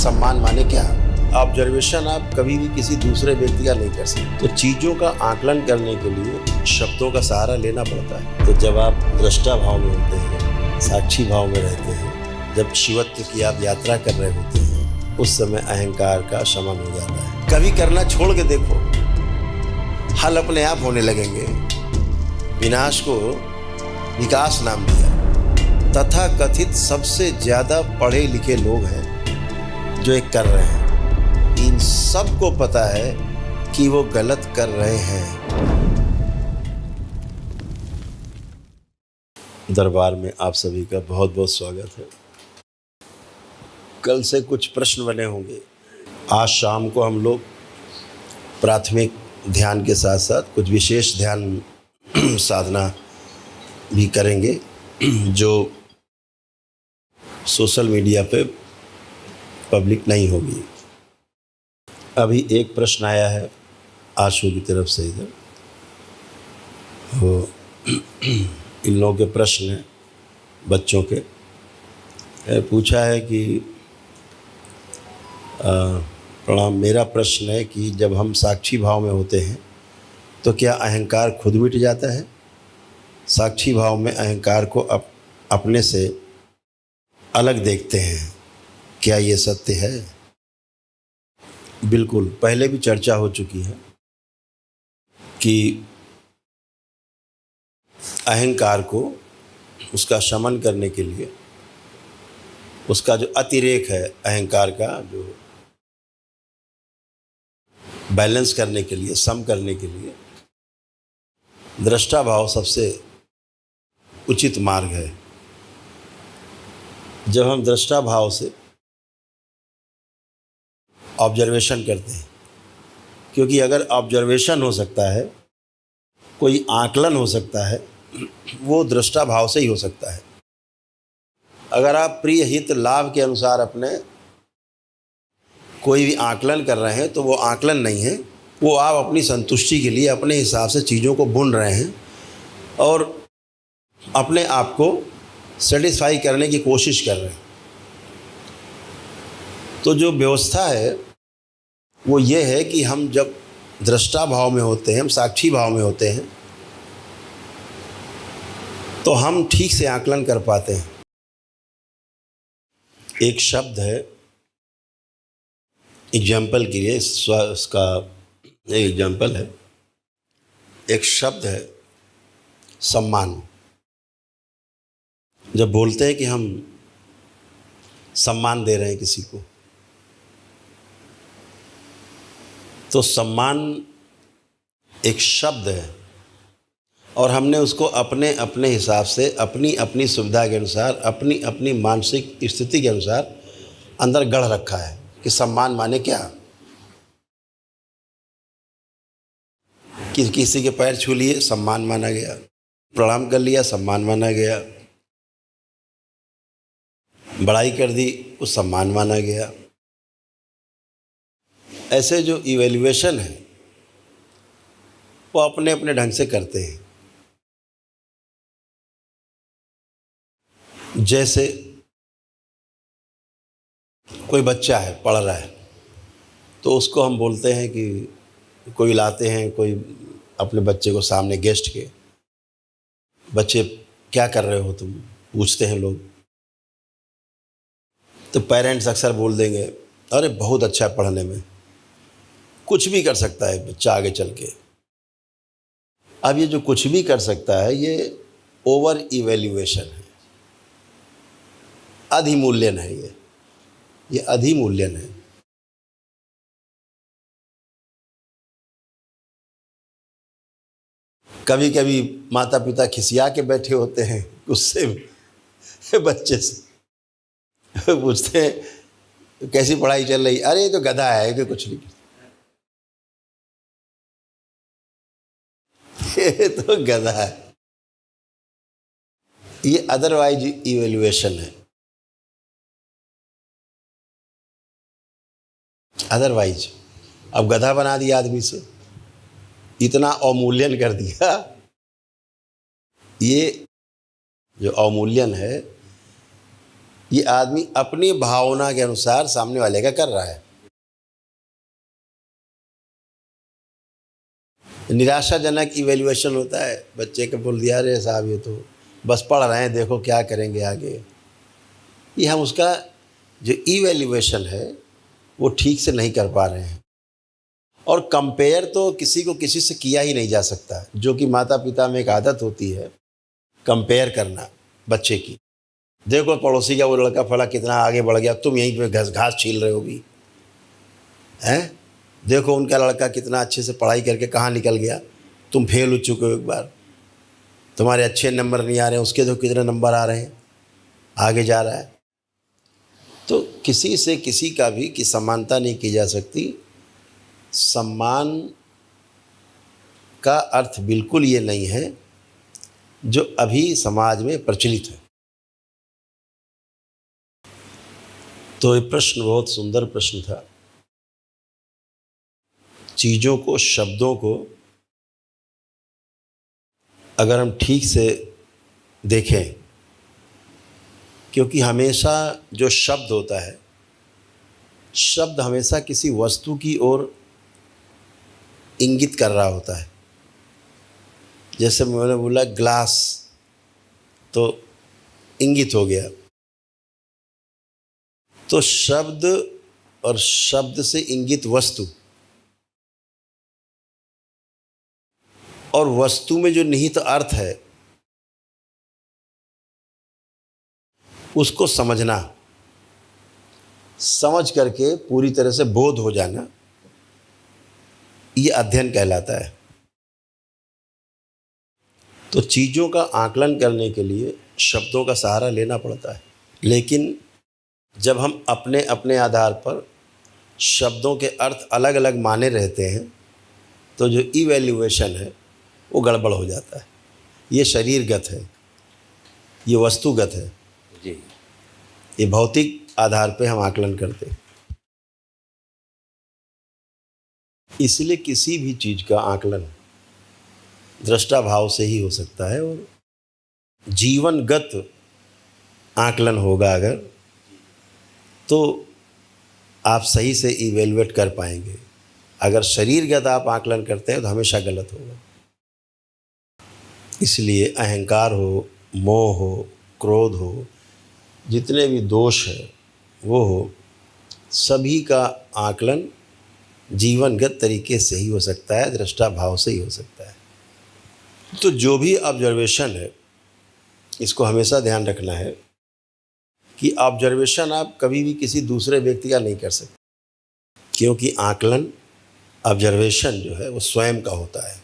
सम्मान माने क्या। ऑब्जर्वेशन आप कभी भी किसी दूसरे व्यक्ति का नहीं कर सकते। तो चीज़ों का आकलन करने के लिए शब्दों का सहारा लेना पड़ता है। तो जब आप दृष्टा भाव में होते हैं, साक्षी भाव में रहते हैं, जब शिवत्व की आप यात्रा कर रहे होते हैं, उस समय अहंकार का शमन हो जाता है। कभी करना छोड़ के देखो, हल अपने आप होने लगेंगे। विनाश को विकास नाम दिया। तथा कथित सबसे ज़्यादा पढ़े लिखे लोग हैं जो एक कर रहे हैं। इन सब को पता है कि वो गलत कर रहे हैं। दरबार में आप सभी का बहुत बहुत स्वागत है। कल से कुछ प्रश्न बने होंगे। आज शाम को हम लोग प्राथमिक ध्यान के साथ साथ कुछ विशेष ध्यान साधना भी करेंगे जो सोशल मीडिया पे पब्लिक नहीं होगी। अभी एक प्रश्न आया है आशु की तरफ से इधर, वो इन लोगों के प्रश्न हैं, बच्चों के। पूछा है कि प्रणाम, मेरा प्रश्न है कि जब हम साक्षी भाव में होते हैं तो क्या अहंकार खुद मिट जाता है। साक्षी भाव में अहंकार को अपने से अलग देखते हैं, क्या ये सत्य है। बिल्कुल, पहले भी चर्चा हो चुकी है कि अहंकार को उसका शमन करने के लिए, उसका जो अतिरेक है अहंकार का, जो बैलेंस करने के लिए, सम करने के लिए दृष्टा भाव सबसे उचित मार्ग है। जब हम दृष्टा भाव से ऑब्जर्वेशन करते हैं, क्योंकि अगर ऑब्जर्वेशन हो सकता है, कोई आकलन हो सकता है, वो दृष्टा भाव से ही हो सकता है। अगर आप प्रिय हित लाभ के अनुसार अपने कोई भी आकलन कर रहे हैं तो वो आकलन नहीं है, वो आप अपनी संतुष्टि के लिए अपने हिसाब से चीज़ों को बुन रहे हैं और अपने आप को सेटिस्फाई करने की कोशिश कर रहे हैं। तो जो व्यवस्था है वो ये है कि हम जब दृष्टा भाव में होते हैं, हम साक्षी भाव में होते हैं, तो हम ठीक से आकलन कर पाते हैं। एक शब्द है, एग्जाम्पल के लिए इसका एक एग्जाम्पल है, एक शब्द है सम्मान। जब बोलते हैं कि हम सम्मान दे रहे हैं किसी को, तो सम्मान एक शब्द है और हमने उसको अपने अपने हिसाब से, अपनी अपनी सुविधा के अनुसार, अपनी अपनी मानसिक स्थिति के अनुसार अंदर गढ़ रखा है कि सम्मान माने क्या। किसी के पैर छू लिए, सम्मान माना गया। प्रणाम कर लिया, सम्मान माना गया। बड़ाई कर दी, उस सम्मान माना गया। ऐसे जो इवैल्यूएशन है वो अपने अपने ढंग से करते हैं। जैसे कोई बच्चा है, पढ़ रहा है, तो उसको हम बोलते हैं कि कोई लाते हैं, कोई अपने बच्चे को सामने गेस्ट के, बच्चे क्या कर रहे हो तुम, पूछते हैं लोग। तो पेरेंट्स अक्सर बोल देंगे अरे बहुत अच्छा है पढ़ने में। कुछ भी कर सकता है बच्चा आगे चल के। अब ये जो कुछ भी कर सकता है, ये ओवर इवैल्यूएशन है, अधिमूल्यन है। ये अधिमूल्यन है। कभी कभी माता पिता खिसिया के बैठे होते हैं, गुस्से में बच्चे से पूछते हैं कैसी पढ़ाई चल रही। अरे ये तो गधा है कि कुछ नहीं, ये तो गधा है। ये अदरवाइज इवैल्यूएशन है। अदरवाइज अब गधा बना दिया आदमी से, इतना अवमूल्यन कर दिया। ये जो अवमूल्यन है ये आदमी अपनी भावना के अनुसार सामने वाले का कर रहा है। निराशाजनक इवैल्यूएशन होता है, बच्चे को बोल दिया अरे साहब ये तो बस पढ़ रहे हैं, देखो क्या करेंगे आगे। ये हम उसका जो इवैल्यूएशन है वो ठीक से नहीं कर पा रहे हैं। और कंपेयर तो किसी को किसी से किया ही नहीं जा सकता, जो कि माता पिता में एक आदत होती है कंपेयर करना बच्चे की। देखो पड़ोसी का वो लड़का फला कितना आगे बढ़ गया, तुम यहीं पे घास छील रहे हो भी हैं। देखो उनका लड़का कितना अच्छे से पढ़ाई करके कहाँ निकल गया, तुम फेल हो चुके हो एक बार, तुम्हारे अच्छे नंबर नहीं आ रहे हैं, उसके तो कितने नंबर आ रहे हैं, आगे जा रहा है। तो किसी से किसी का भी की समानता नहीं की जा सकती। सम्मान का अर्थ बिल्कुल ये नहीं है जो अभी समाज में प्रचलित है। तो ये प्रश्न बहुत सुंदर प्रश्न था। चीज़ों को, शब्दों को अगर हम ठीक से देखें, क्योंकि हमेशा जो शब्द होता है, शब्द हमेशा किसी वस्तु की ओर इंगित कर रहा होता है। जैसे मैंने बोला ग्लास, तो इंगित हो गया। तो शब्द और शब्द से इंगित वस्तु और वस्तु में जो निहित अर्थ है उसको समझना, समझ करके पूरी तरह से बोध हो जाना, ये अध्ययन कहलाता है। तो चीज़ों का आकलन करने के लिए शब्दों का सहारा लेना पड़ता है, लेकिन जब हम अपने अपने आधार पर शब्दों के अर्थ अलग अलग माने रहते हैं तो जो इवैल्यूएशन है वो गड़बड़ हो जाता है। ये शरीरगत है, ये वस्तुगत है जी, ये भौतिक आधार पे हम आकलन करते हैं। इसलिए किसी भी चीज़ का आकलन दृष्टा भाव से ही हो सकता है, और जीवनगत आकलन होगा अगर, तो आप सही से इवेल्युएट कर पाएंगे। अगर शरीरगत आप आकलन करते हैं तो हमेशा गलत होगा। इसलिए अहंकार हो, मोह हो, क्रोध हो, जितने भी दोष है वो हो, सभी का आकलन जीवनगत तरीके से ही हो सकता है, दृष्टा भाव से ही हो सकता है। तो जो भी ऑब्जर्वेशन है, इसको हमेशा ध्यान रखना है कि ऑब्जर्वेशन आप कभी भी किसी दूसरे व्यक्ति का नहीं कर सकते, क्योंकि आकलन, ऑब्जर्वेशन जो है वो स्वयं का होता है,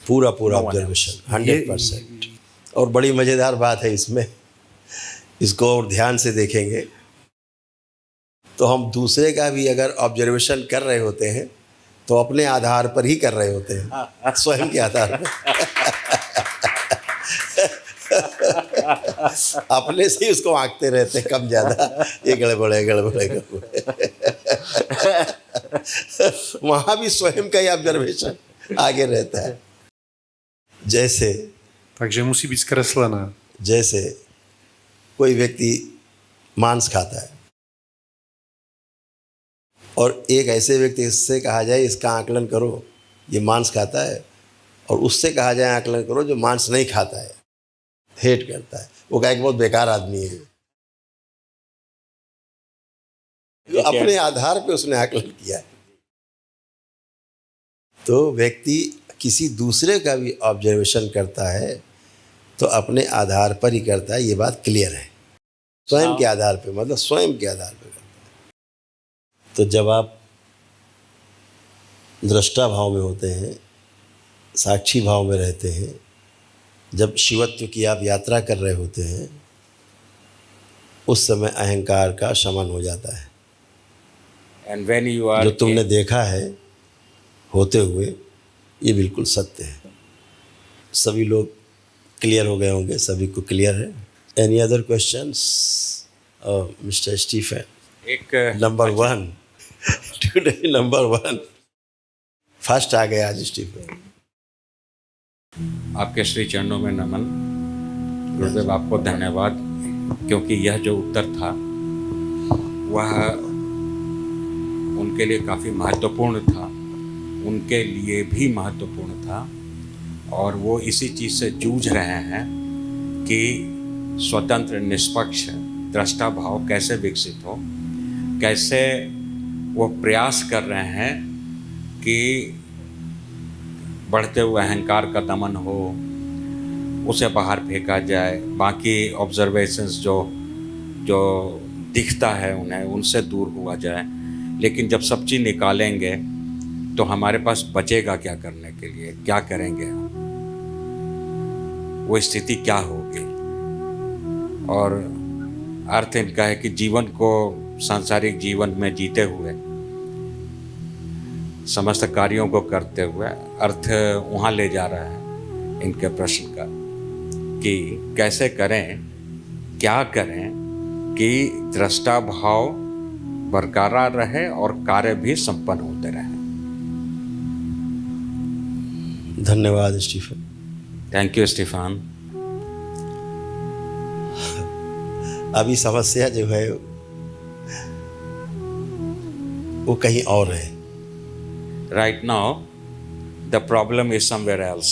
पूरा ऑब्जर्वेशन 100%। और बड़ी मज़ेदार बात है इसमें, इसको और ध्यान से देखेंगे तो हम दूसरे का भी अगर ऑब्जर्वेशन कर रहे होते हैं तो अपने आधार पर ही कर रहे होते हैं, स्वयं के आधार पर। अपने से ही उसको आंकते रहते हैं कम ज़्यादा, ये गड़बड़े गड़बड़े। वहाँ भी स्वयं का ही ऑब्जर्वेशन आगे रहता है। जैसे takže musí být zkreslená. जैसे कोई व्यक्ति मांस खाता है और एक ऐसे व्यक्ति से कहा जाए इसका आकलन करो, ये मांस खाता है, और उससे कहा जाए आकलन करो जो मांस नहीं खाता है, हेट करता है, वो कहे कि बहुत बेकार आदमी है। तो अपने आधार पे उसने आकलन किया है। तो व्यक्ति किसी दूसरे का भी ऑब्जर्वेशन करता है तो अपने आधार पर ही करता है, ये बात क्लियर है। स्वयं के आधार पे, मतलब स्वयं के आधार पे करता है। तो जब आप दृष्टा भाव में होते हैं, साक्षी भाव में रहते हैं, जब शिवत्व की आप यात्रा कर रहे होते हैं, उस समय अहंकार का शमन हो जाता है। And when you are जो तुमने देखा है होते हुए, ये बिल्कुल सत्य है। सभी लोग क्लियर हो गए होंगे, सभी को क्लियर है। Any other questions? Mister Stephen, एक नंबर 1 टुडे, नंबर 1 फर्स्ट आ गया आज स्टीफन। आपके श्री चरणों में नमन। गुरुदेव आपको धन्यवाद। क्योंकि यह जो उत्तर था वह उनके लिए काफ़ी महत्वपूर्ण था, उनके लिए भी महत्वपूर्ण था, और वो इसी चीज़ से जूझ रहे हैं कि स्वतंत्र निष्पक्ष दृष्टा भाव कैसे विकसित हो, कैसे वो प्रयास कर रहे हैं कि बढ़ते हुए अहंकार का दमन हो, उसे बाहर फेंका जाए, बाकी ऑब्जर्वेशंस जो दिखता है उन्हें उनसे दूर हुआ जाए। लेकिन जब सब चीज़ निकालेंगे तो हमारे पास बचेगा क्या करने के लिए, क्या करेंगे हम, वो स्थिति क्या होगी। और अर्थ इनका है कि जीवन को सांसारिक जीवन में जीते हुए, समस्त कार्यों को करते हुए अर्थ वहाँ ले जा रहा है इनके प्रश्न का कि कैसे करें, क्या करें कि दृष्टा भाव बरकरार रहे और कार्य भी संपन्न होते रहे। धन्यवाद स्टीफन। Thank you Stephen. अभी समस्या जो है वो कहीं और है। Right now, the problem is somewhere else.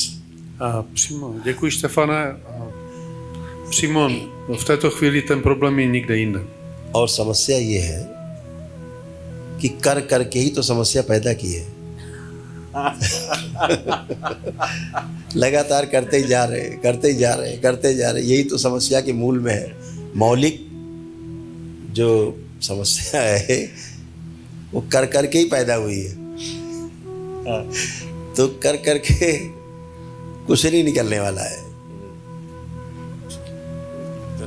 Přímo, děkuji Štefane. Simon, v této chvíli ten problém je někde jinde. और समस्या ये है कि कर करके ही तो समस्या पैदा की है। लगातार करते ही जा रहे, यही तो समस्या के मूल में है। मौलिक जो समस्या है वो कर करके ही पैदा हुई है। तो कर करके कुछ नहीं निकलने वाला है।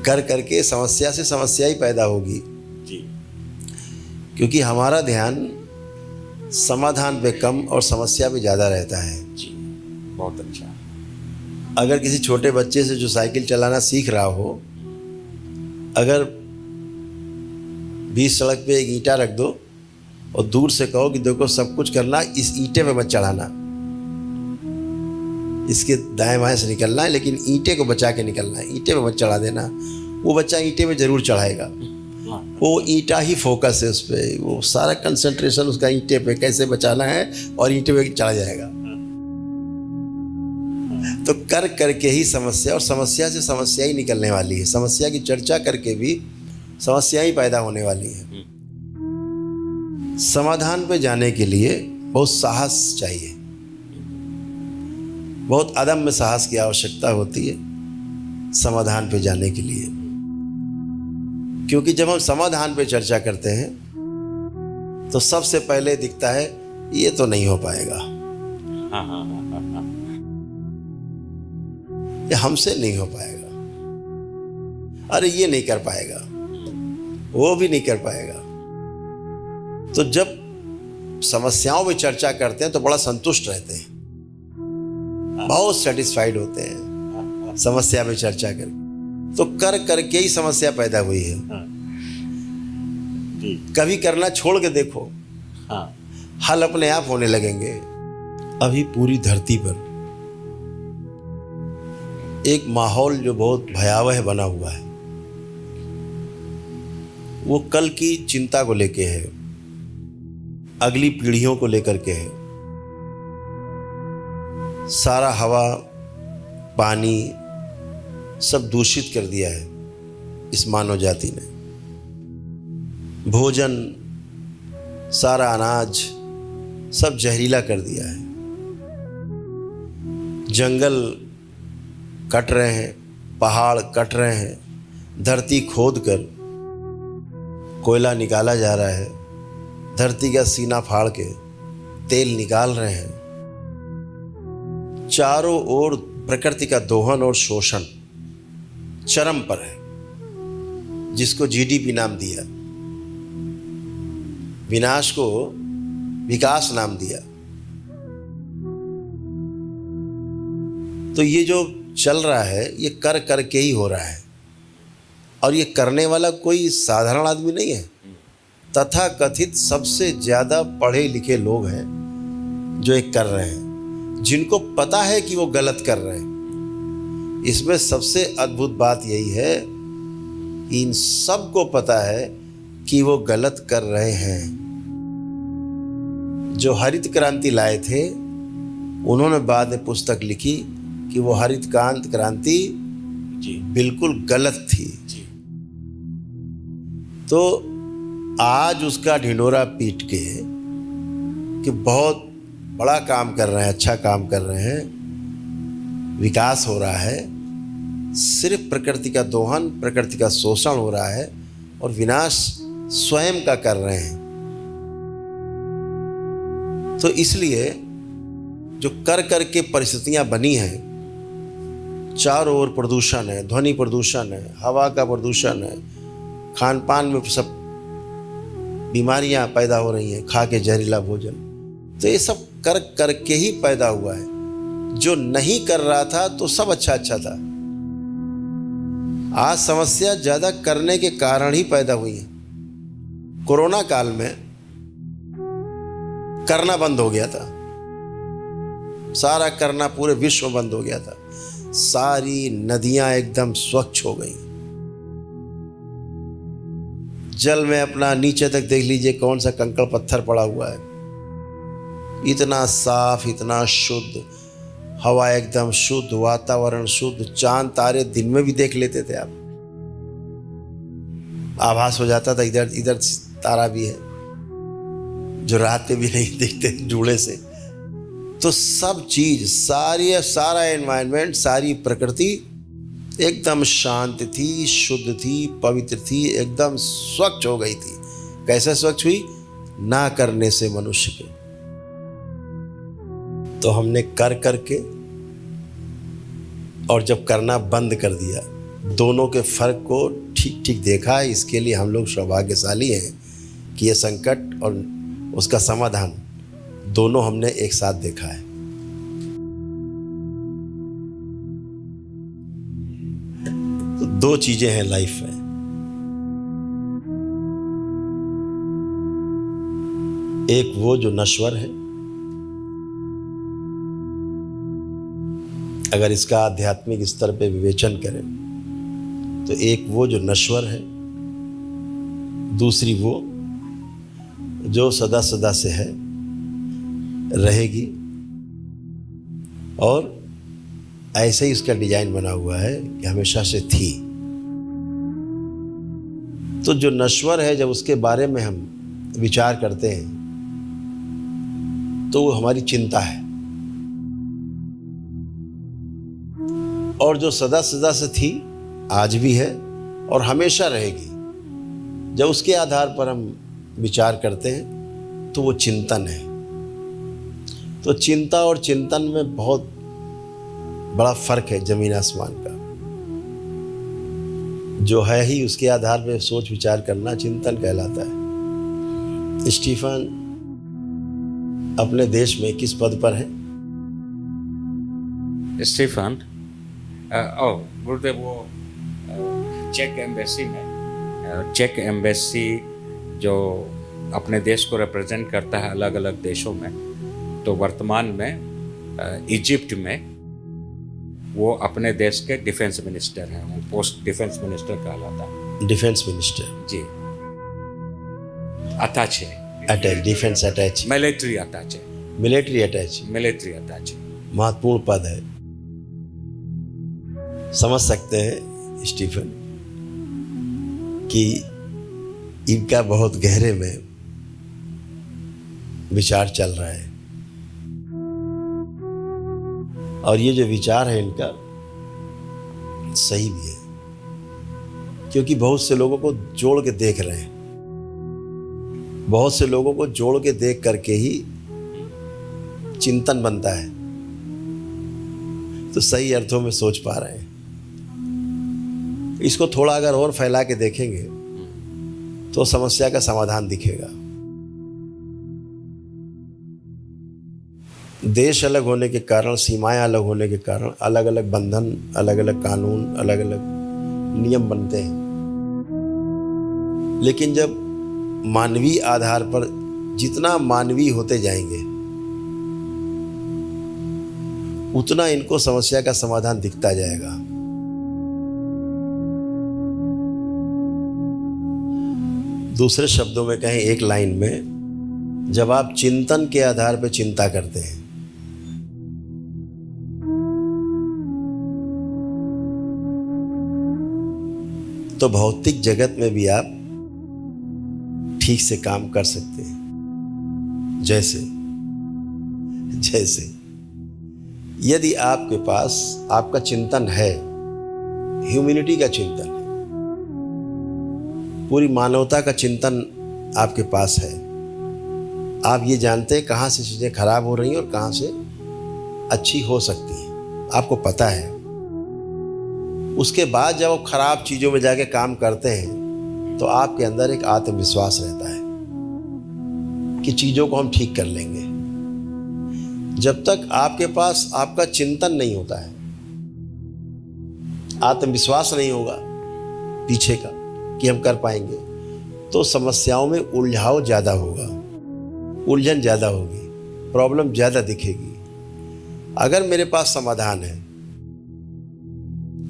कर करके समस्या से समस्या ही पैदा होगी जी। क्योंकि हमारा ध्यान समाधान पे कम और समस्या पे ज़्यादा रहता है जी। बहुत अच्छा। अगर किसी छोटे बच्चे से जो साइकिल चलाना सीख रहा हो, अगर 20 सड़क पे एक ईंटा रख दो और दूर से कहो कि देखो सब कुछ करना, इस ईंटे पे मत चढ़ाना, इसके दाएं बाएं से निकलना है, लेकिन ईंटे को बचा के निकलना है, ईंटे पे मत चढ़ा देना। वो बच्चा ईंटे पे जरूर चढ़ाएगा। वो ईंटा ही फोकस है उस पर, वो सारा कंसंट्रेशन उसका ईंटे पे कैसे बचाना है और ईंटे पे चढ़ा जाएगा। तो कर करके ही समस्या, और समस्या से समस्या ही निकलने वाली है। समस्या की चर्चा करके भी समस्या ही पैदा होने वाली है। समाधान पे जाने के लिए बहुत साहस चाहिए, बहुत अदम्य साहस की आवश्यकता होती है समाधान पे जाने के लिए। क्योंकि जब हम समाधान पे चर्चा करते हैं तो सबसे पहले दिखता है ये तो नहीं हो पाएगा, ये हमसे नहीं हो पाएगा, अरे ये नहीं कर पाएगा, वो भी नहीं कर पाएगा। तो जब समस्याओं में चर्चा करते हैं तो बड़ा संतुष्ट रहते हैं, बहुत सेटिस्फाइड होते हैं समस्या में चर्चा करके। तो कर करके ही समस्या पैदा हुई है। कभी करना छोड़ के देखो, हल अपने आप होने लगेंगे। अभी पूरी धरती पर एक माहौल जो बहुत भयावह बना हुआ है, वो कल की चिंता को लेके है, अगली पीढ़ियों को लेकर के है। सारा हवा पानी सब दूषित कर दिया है इस मानव जाति ने। भोजन, सारा अनाज सब जहरीला कर दिया है। जंगल कट रहे हैं, पहाड़ कट रहे हैं, धरती खोद कर कोयला निकाला जा रहा है, धरती का सीना फाड़ के तेल निकाल रहे हैं। चारों ओर प्रकृति का दोहन और शोषण चरम पर है, जिसको जीडीपी नाम दिया, विनाश को विकास नाम दिया। तो ये जो चल रहा है ये कर करके ही हो रहा है, और ये करने वाला कोई साधारण आदमी नहीं है। तथा कथित सबसे ज़्यादा पढ़े लिखे लोग हैं जो ये कर रहे हैं, जिनको पता है कि वो गलत कर रहे हैं। इसमें सबसे अद्भुत बात यही है इन सब को पता है कि वो गलत कर रहे हैं। जो हरित क्रांति लाए थे उन्होंने बाद में पुस्तक लिखी कि वो हरित क्रांति जी बिल्कुल गलत थी। जी तो आज उसका ढिंढोरा पीट के कि बहुत बड़ा काम कर रहे हैं, अच्छा काम कर रहे हैं, विकास हो रहा है, सिर्फ प्रकृति का दोहन, प्रकृति का शोषण हो रहा है और विनाश स्वयं का कर रहे हैं। तो इसलिए जो कर कर के परिस्थितियां बनी हैं, चारों ओर प्रदूषण है, ध्वनि प्रदूषण है, हवा का प्रदूषण है, खान पान में सब बीमारियां पैदा हो रही हैं, खा के जहरीला भोजन, तो ये सब कर कर के ही पैदा हुआ है। जो नहीं कर रहा था तो सब अच्छा अच्छा था। आज समस्या ज्यादा करने के कारण ही पैदा हुई है। कोरोना काल में करना बंद हो गया था, सारा करना पूरे विश्व में बंद हो गया था। सारी नदियां एकदम स्वच्छ हो गई। जल में अपना नीचे तक देख लीजिए कौन सा कंकड़ पत्थर पड़ा हुआ है, इतना साफ, इतना शुद्ध, हवा एकदम शुद्ध, वातावरण शुद्ध, चांद तारे दिन में भी देख लेते थे आप, आभास हो जाता था इधर इधर तारा भी है, जो रात में भी नहीं देखते जुड़े से। तो सब चीज, सारा एनवायरनमेंट, सारी प्रकृति एकदम शांत थी, शुद्ध थी, पवित्र थी, एकदम स्वच्छ हो गई थी। कैसे स्वच्छ हुई? ना करने से मनुष्य के। तो हमने कर करके और जब करना बंद कर दिया, दोनों के फर्क को ठीक ठीक देखा। इसके लिए हम लोग सौभाग्यशाली हैं कि ये संकट और उसका समाधान दोनों हमने एक साथ देखा है। तो दो चीजें हैं लाइफ में, एक वो जो नश्वर है, अगर इसका आध्यात्मिक स्तर पे विवेचन करें तो एक वो जो नश्वर है, दूसरी वो जो सदा सदा से है, रहेगी और ऐसे ही इसका डिजाइन बना हुआ है कि हमेशा से थी। तो जो नश्वर है, जब उसके बारे में हम विचार करते हैं तो वो हमारी चिंता है, और जो सदा सदा से थी, आज भी है और हमेशा रहेगी, जब उसके आधार पर हम विचार करते हैं तो वो चिंतन है। तो चिंता और चिंतन में बहुत बड़ा फर्क है, जमीन आसमान का। जो है ही उसके आधार पर सोच विचार करना चिंतन कहलाता है। स्टीफन अपने देश में किस पद पर है? स्टीफन गुरुदेव वो चेक एम्बेसी में, चेक एम्बेसी जो अपने देश को रिप्रेजेंट करता है अलग अलग देशों में, तो वर्तमान में इजिप्ट में वो अपने देश के डिफेंस मिनिस्टर हैं। वो पोस्ट डिफेंस मिनिस्टर कहलाता है। डिफेंस मिनिस्टर जी, attache, attach, defence attach, military attache, military attach, military attach, महत्वपूर्ण पद है। समझ सकते हैं स्टीफन कि इनका बहुत गहरे में विचार चल रहा है, और ये जो विचार है इनका सही भी है, क्योंकि बहुत से लोगों को जोड़ के देख रहे हैं, बहुत से लोगों को जोड़ के देख करके ही चिंतन बनता है, तो सही अर्थों में सोच पा रहे हैं। इसको थोड़ा अगर और फैला के देखेंगे तो समस्या का समाधान दिखेगा। देश अलग होने के कारण, सीमाएं अलग होने के कारण, अलग अलग बंधन, अलग अलग कानून, अलग अलग नियम बनते हैं, लेकिन जब मानवीय आधार पर जितना मानवीय होते जाएंगे उतना इनको समस्या का समाधान दिखता जाएगा। दूसरे शब्दों में कहें, एक लाइन में, जब आप चिंतन के आधार पर चिंता करते हैं तो भौतिक जगत में भी आप ठीक से काम कर सकते हैं। जैसे यदि आपके पास आपका चिंतन है, ह्यूमैनिटी का चिंतन है, पूरी मानवता का चिंतन आपके पास है, आप ये जानते हैं कहाँ से चीज़ें खराब हो रही हैं और कहाँ से अच्छी हो सकती हैं, आपको पता है। उसके बाद जब आप खराब चीज़ों में जाके काम करते हैं तो आपके अंदर एक आत्मविश्वास रहता है कि चीज़ों को हम ठीक कर लेंगे। जब तक आपके पास आपका चिंतन नहीं होता है, आत्मविश्वास नहीं होगा पीछे का कि हम कर पाएंगे, तो समस्याओं में उलझाव ज़्यादा होगा, उलझन ज़्यादा होगी, प्रॉब्लम ज़्यादा दिखेगी। अगर मेरे पास समाधान है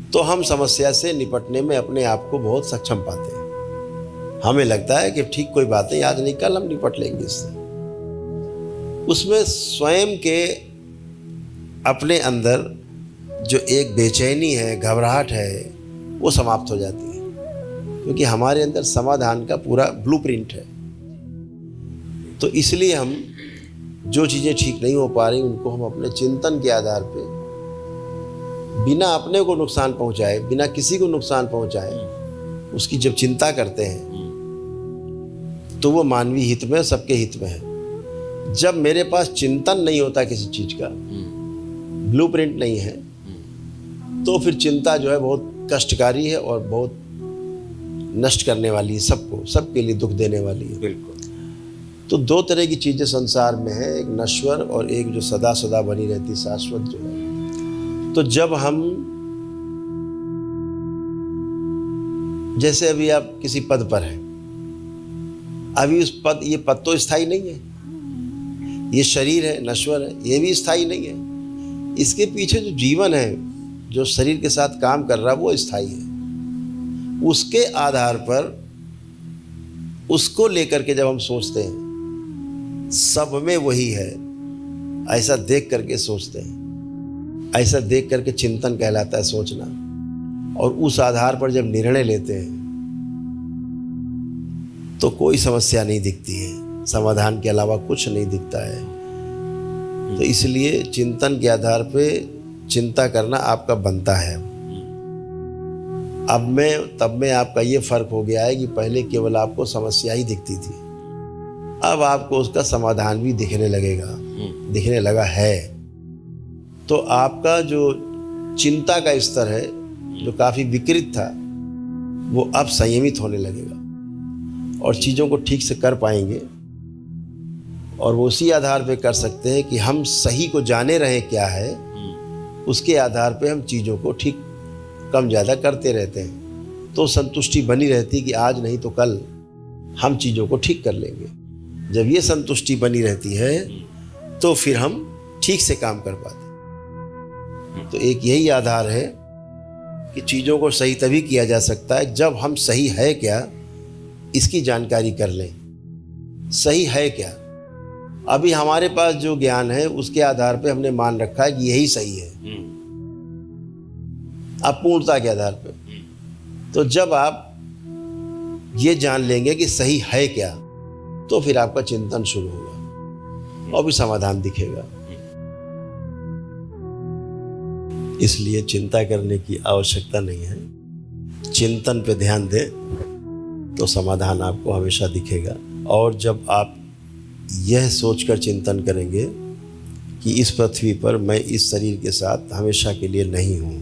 तो हम समस्या से निपटने में अपने आप को बहुत सक्षम पाते हैं। हमें लगता है कि ठीक, कोई बात नहीं, आज नहीं कल हम निपट लेंगे इससे। उसमें स्वयं के अपने अंदर जो एक बेचैनी है, घबराहट है, वो समाप्त हो जाती है, क्योंकि हमारे अंदर समाधान का पूरा ब्लूप्रिंट है। तो इसलिए हम जो चीज़ें ठीक नहीं हो पा रही उनको हम अपने चिंतन के आधार पे, बिना अपने को नुकसान पहुंचाए, बिना किसी को नुकसान पहुंचाए, उसकी जब चिंता करते हैं तो वो मानवीय हित में, सबके हित में है। जब मेरे पास चिंतन नहीं होता किसी चीज़ का, ब्लूप्रिंट नहीं है, तो फिर चिंता जो है बहुत कष्टकारी है और बहुत नष्ट करने वाली है, सबको, सबके लिए दुख देने वाली है। बिल्कुल। तो दो तरह की चीज़ें संसार में है, एक नश्वर और एक जो सदा सदा बनी रहती, शाश्वत जो है। तो जब हम, जैसे अभी आप किसी पद पर हैं, अभी उस पद, ये पद तो स्थायी नहीं है, ये शरीर है, नश्वर है, ये भी स्थायी नहीं है। इसके पीछे जो जीवन है, जो शरीर के साथ काम कर रहा है, वो स्थायी है। उसके आधार पर, उसको लेकर के जब हम सोचते हैं, सब में वही है, ऐसा देख करके सोचते हैं, ऐसा देख करके चिंतन कहलाता है, सोचना। और उस आधार पर जब निर्णय लेते हैं तो कोई समस्या नहीं दिखती है, समाधान के अलावा कुछ नहीं दिखता है। तो इसलिए चिंतन के आधार पे चिंता करना आपका बनता है। तब में आपका ये फर्क हो गया है कि पहले केवल आपको समस्या ही दिखती थी, अब आपको उसका समाधान भी दिखने लगेगा, दिखने लगा है। तो आपका जो चिंता का स्तर है, जो काफ़ी विकृत था, वो अब संयमित होने लगेगा और चीज़ों को ठीक से कर पाएंगे। और वो उसी आधार पे कर सकते हैं कि हम सही को जाने रहे क्या है, उसके आधार पे हम चीज़ों को ठीक कम ज़्यादा करते रहते हैं। तो संतुष्टि बनी रहती कि आज नहीं तो कल हम चीज़ों को ठीक कर लेंगे। जब ये संतुष्टि बनी रहती है तो फिर हम ठीक से काम कर पाते हैं। तो एक यही आधार है कि चीज़ों को सही तभी किया जा सकता है जब हम सही है क्या, इसकी जानकारी कर लें। सही है क्या, अभी हमारे पास जो ज्ञान है उसके आधार पे हमने मान रखा है कि यही सही है, अपूर्णता के आधार पे। तो जब आप ये जान लेंगे कि सही है क्या, तो फिर आपका चिंतन शुरू होगा और भी समाधान दिखेगा। इसलिए चिंता करने की आवश्यकता नहीं है, चिंतन पे ध्यान दें तो समाधान आपको हमेशा दिखेगा। और जब आप यह सोचकर चिंतन करेंगे कि इस पृथ्वी पर मैं इस शरीर के साथ हमेशा के लिए नहीं हूँ,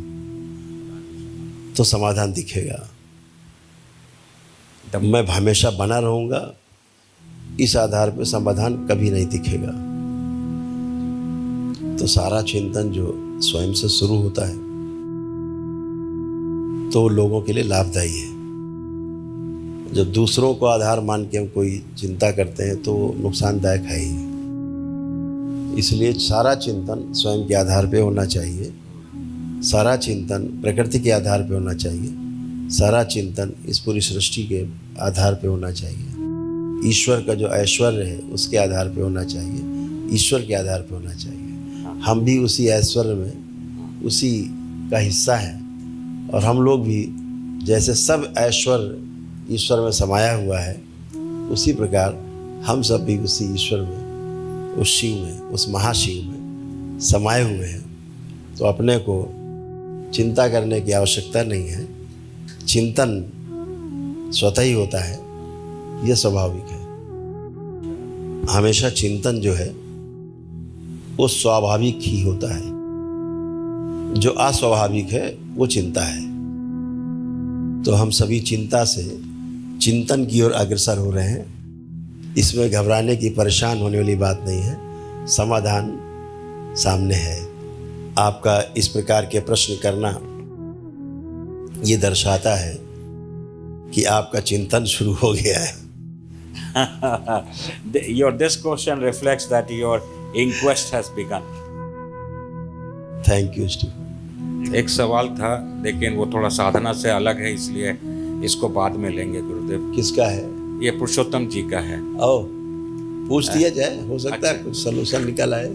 तो समाधान दिखेगा। मैं हमेशा बना रहूँगा, इस आधार पर समाधान कभी नहीं दिखेगा। तो सारा चिंतन जो स्वयं से शुरू होता है तो लोगों के लिए लाभदायी है। जब दूसरों को आधार मान के हम कोई चिंता करते हैं तो नुकसानदायक है ही। इसलिए सारा चिंतन स्वयं के आधार पे होना चाहिए, सारा चिंतन प्रकृति के आधार पे होना चाहिए, सारा चिंतन इस पूरी सृष्टि के आधार पे होना चाहिए। ईश्वर का जो ऐश्वर्य है उसके आधार पे होना चाहिए, ईश्वर के आधार पे होना चाहिए। हम भी उसी ऐश्वर्य में उसी का हिस्सा है, और हम लोग भी जैसे सब ऐश्वर्य ईश्वर में समाया हुआ है, उसी प्रकार हम सब भी उसी ईश्वर में, उस शिव में, उस महाशिव में समाये हुए हैं। तो अपने को चिंता करने की आवश्यकता नहीं है, चिंतन स्वतः ही होता है, यह स्वाभाविक है। हमेशा चिंतन जो है वो स्वाभाविक ही होता है, जो अस्वाभाविक है वो चिंता है। तो हम सभी चिंता से चिंतन की ओर अग्रसर हो रहे हैं। इसमें घबराने की, परेशान होने वाली बात नहीं है, समाधान सामने है। आपका इस प्रकार के प्रश्न करना ये दर्शाता है कि आपका चिंतन शुरू हो गया है। This question reflects that your inquest has begun. Thank you Steve. एक सवाल था, लेकिन वो थोड़ा साधना से अलग है, इसलिए इसको बाद में लेंगे गुरुदेव। किसका है? ये पुरुषोत्तम जी का है। ओ, पूछ दिया जाए, हो सकता है कुछ सलूशन निकल आए।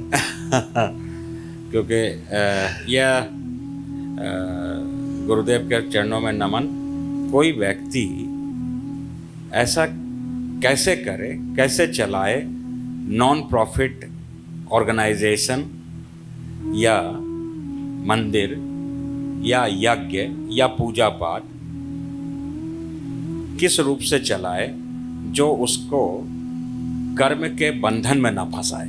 क्योंकि यह गुरुदेव के चरणों में नमन। कोई व्यक्ति ऐसा कैसे करे, कैसे चलाए नॉन प्रॉफिट ऑर्गेनाइजेशन या मंदिर या यज्ञ या पूजा पाठ, किस रूप से चलाए जो उसको कर्म के बंधन में ना फंसाए?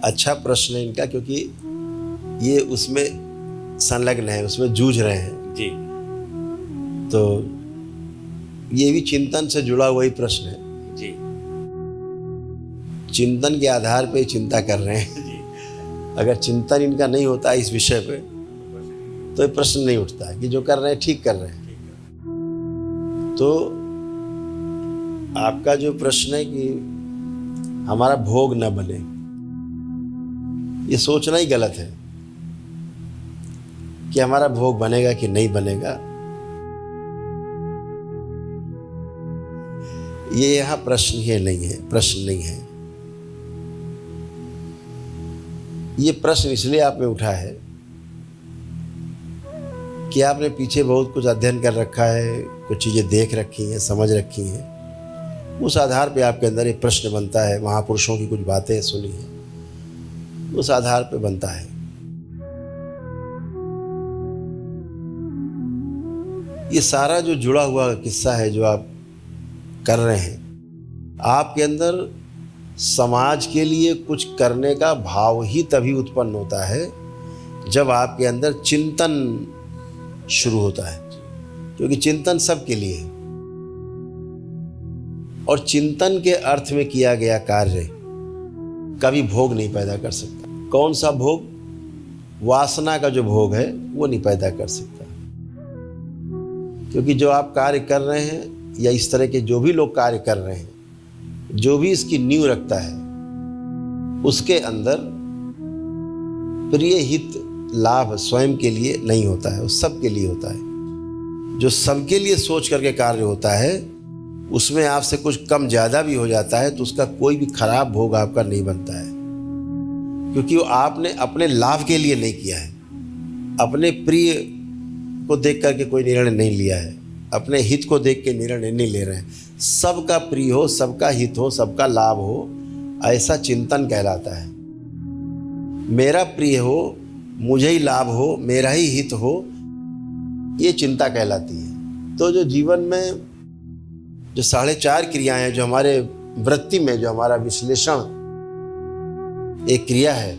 अच्छा प्रश्न है इनका, क्योंकि ये उसमें संलग्न है, उसमें जूझ रहे हैं जी। तो ये भी चिंतन से जुड़ा हुआ ही प्रश्न है जी। चिंतन के आधार पे चिंता कर रहे हैं जी। अगर चिंतन इनका नहीं होता इस विषय पे तो ये प्रश्न नहीं उठता है कि जो कर रहे हैं ठीक कर रहे हैं। तो आपका जो प्रश्न है कि हमारा भोग न बने, ये सोचना ही गलत है कि हमारा भोग बनेगा कि नहीं बनेगा। ये यहाँ प्रश्न ही नहीं है, प्रश्न नहीं है। ये प्रश्न इसलिए आप में उठा है कि आपने पीछे बहुत कुछ अध्ययन कर रखा है, कुछ चीज़ें देख रखी हैं, समझ रखी हैं। उस आधार पे आपके अंदर एक प्रश्न बनता है, महापुरुषों की कुछ बातें सुनी हैं, उस आधार पे बनता है। ये सारा जो जुड़ा हुआ किस्सा है जो आप कर रहे हैं, आपके अंदर समाज के लिए कुछ करने का भाव ही तभी उत्पन्न होता है जब आपके अंदर चिंतन शुरू होता है, क्योंकि चिंतन सबके लिए है। और चिंतन के अर्थ में किया गया कार्य कभी भोग नहीं पैदा कर सकता। कौन सा भोग? वासना का जो भोग है वो नहीं पैदा कर सकता, क्योंकि जो आप कार्य कर रहे हैं या इस तरह के जो भी लोग कार्य कर रहे हैं, जो भी इसकी नींव रखता है उसके अंदर प्रिय हित लाभ स्वयं के लिए नहीं होता है, वो सबके लिए होता है। जो सबके लिए सोच करके कार्य होता है उसमें आपसे कुछ कम ज़्यादा भी हो जाता है तो उसका कोई भी खराब भोग आपका नहीं बनता है, क्योंकि वो आपने अपने लाभ के लिए नहीं किया है, अपने प्रिय को देख करके कोई निर्णय नहीं लिया है, अपने हित को देख के निर्णय नहीं ले रहे हैं। सबका प्रिय हो, सबका हित हो, सबका लाभ हो, ऐसा चिंतन कहलाता है। मेरा प्रिय हो, मुझे ही लाभ हो, मेरा ही हित हो, ये चिंता कहलाती है। तो जो जीवन में जो 4.5 क्रियाएं हैं, जो हमारे वृत्ति में, जो हमारा विश्लेषण एक क्रिया है,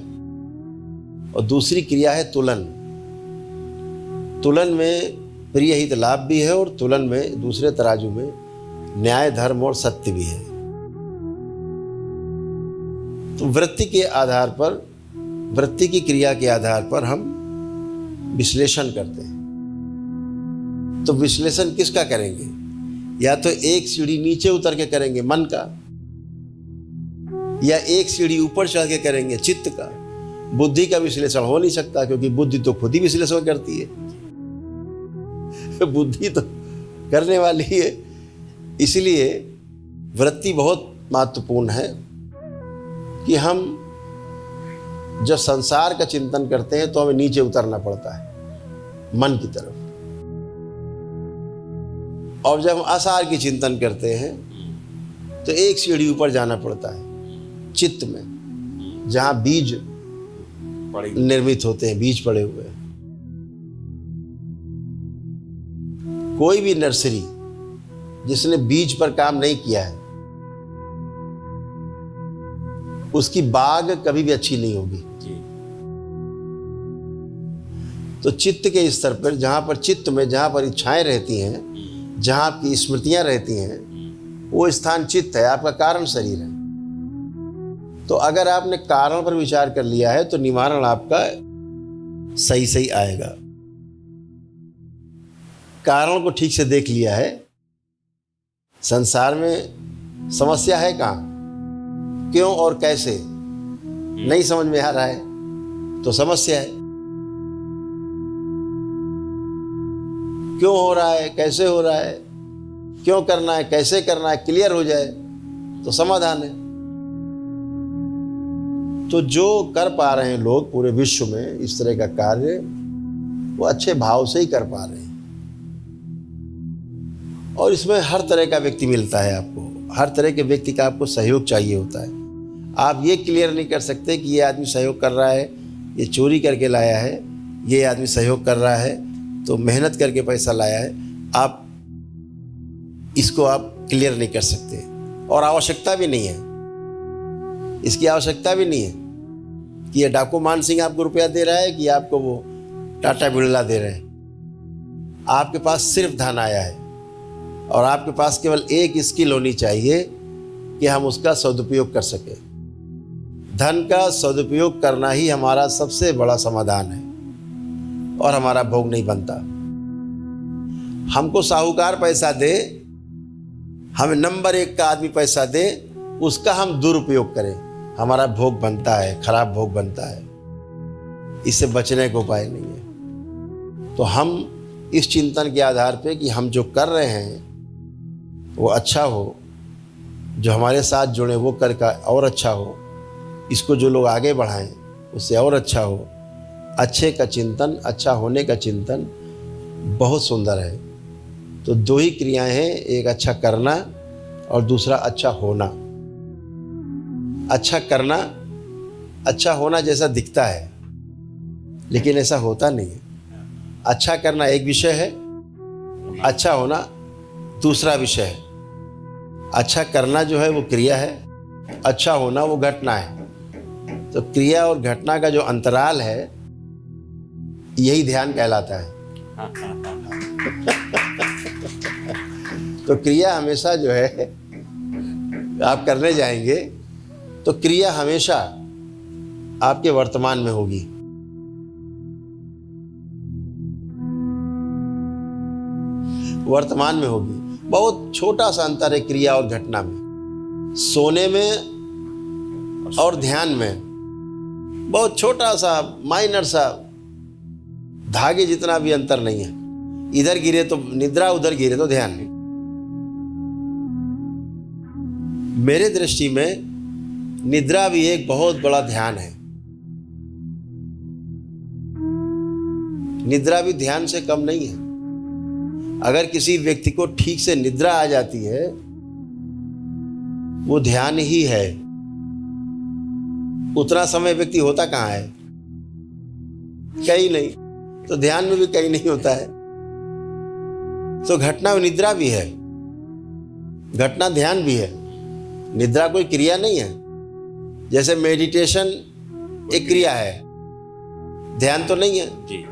और दूसरी क्रिया है तुलन। तुलन में प्रिय हित लाभ भी है और तुलन में दूसरे तराजू में न्याय धर्म और सत्य भी है। तो वृत्ति के आधार पर, वृत्ति की क्रिया के आधार पर हम विश्लेषण करते हैं। तो विश्लेषण किसका करेंगे? या तो एक सीढ़ी नीचे उतर के करेंगे मन का, या एक सीढ़ी ऊपर चढ़ के करेंगे चित्त का। बुद्धि का विश्लेषण हो नहीं सकता, क्योंकि बुद्धि तो खुद ही विश्लेषण करती है। बुद्धि तो करने वाली है। इसलिए वृत्ति बहुत महत्वपूर्ण है कि हम जब संसार का चिंतन करते हैं तो हमें नीचे उतरना पड़ता है मन की तरफ, और जब हम असार की चिंतन करते हैं तो एक सीढ़ी ऊपर जाना पड़ता है चित्त में, जहाँ बीज निर्मित होते हैं, बीज पड़े हुए हैं। कोई भी नर्सरी जिसने बीज पर काम नहीं किया है उसकी बाग कभी भी अच्छी नहीं होगी। तो चित्त के स्तर पर, जहां पर चित्त में जहां पर इच्छाएं रहती हैं, जहां आपकी स्मृतियां रहती हैं, वो स्थान चित्त है, आपका कारण शरीर है। तो अगर आपने कारण पर विचार कर लिया है तो निवारण आपका सही सही आएगा। कारण को ठीक से देख लिया है, संसार में समस्या है कहाँ, क्यों और कैसे नहीं समझ में आ रहा है तो समस्या है। क्यों हो रहा है, कैसे हो रहा है, क्यों करना है, कैसे करना है, क्लियर हो जाए तो समाधान है। तो जो कर पा रहे हैं लोग पूरे विश्व में इस तरह का कार्य, वो अच्छे भाव से ही कर पा रहे हैं। और इसमें हर तरह का व्यक्ति मिलता है आपको, हर तरह के व्यक्ति का आपको सहयोग चाहिए होता है। आप ये क्लियर नहीं कर सकते कि ये आदमी सहयोग कर रहा है, ये चोरी करके लाया है, ये आदमी सहयोग कर रहा है तो मेहनत करके पैसा लाया है। आप इसको आप क्लियर नहीं कर सकते, और आवश्यकता भी नहीं है, इसकी आवश्यकता भी नहीं है कि ये डाकू मान सिंह आपको रुपया दे रहा है कि आपको वो टाटा बिरला दे रहे हैं। आपके पास सिर्फ धन आया है और आपके पास केवल एक स्किल होनी चाहिए कि हम उसका सदुपयोग कर सकें। धन का सदुपयोग करना ही हमारा सबसे बड़ा समाधान है और हमारा भोग नहीं बनता। हमको साहूकार पैसा दे, हमें नंबर 1 का आदमी पैसा दे, उसका हम दुरुपयोग करें, हमारा भोग बनता है, खराब भोग बनता है। इससे बचने का उपाय नहीं है। तो हम इस चिंतन के आधार पे कि हम जो कर रहे हैं वो अच्छा हो, जो हमारे साथ जुड़े वो कर का और अच्छा हो, इसको जो लोग आगे बढ़ाएं उससे और अच्छा हो। अच्छे का चिंतन, अच्छा होने का चिंतन बहुत सुंदर है। तो 2 ही क्रियाएं हैं, एक अच्छा करना और दूसरा अच्छा होना। अच्छा करना अच्छा होना जैसा दिखता है, लेकिन ऐसा होता नहीं है। अच्छा करना एक विषय है, अच्छा होना दूसरा विषय है। अच्छा करना जो है वो क्रिया है, अच्छा होना वो घटना है। तो क्रिया और घटना का जो अंतराल है यही ध्यान कहलाता है। तो क्रिया हमेशा जो है, आप करने जाएंगे तो क्रिया हमेशा आपके वर्तमान में होगी। वर्तमान में होगी। बहुत छोटा सा अंतर है क्रिया और घटना में, सोने में और ध्यान में बहुत छोटा सा, माइनर सा, धागे जितना भी अंतर नहीं है। इधर गिरे तो निद्रा, उधर गिरे तो ध्यान। मेरे दृष्टि में निद्रा भी एक बहुत बड़ा ध्यान है। निद्रा भी ध्यान से कम नहीं है। अगर किसी व्यक्ति को ठीक से निद्रा आ जाती है वो ध्यान ही है। उतना समय व्यक्ति होता कहाँ है? कहीं नहीं। तो ध्यान में भी कहीं नहीं होता है। तो घटना निद्रा भी है, घटना ध्यान भी है। निद्रा कोई क्रिया नहीं है। जैसे मेडिटेशन एक क्रिया है, ध्यान तो नहीं है जी।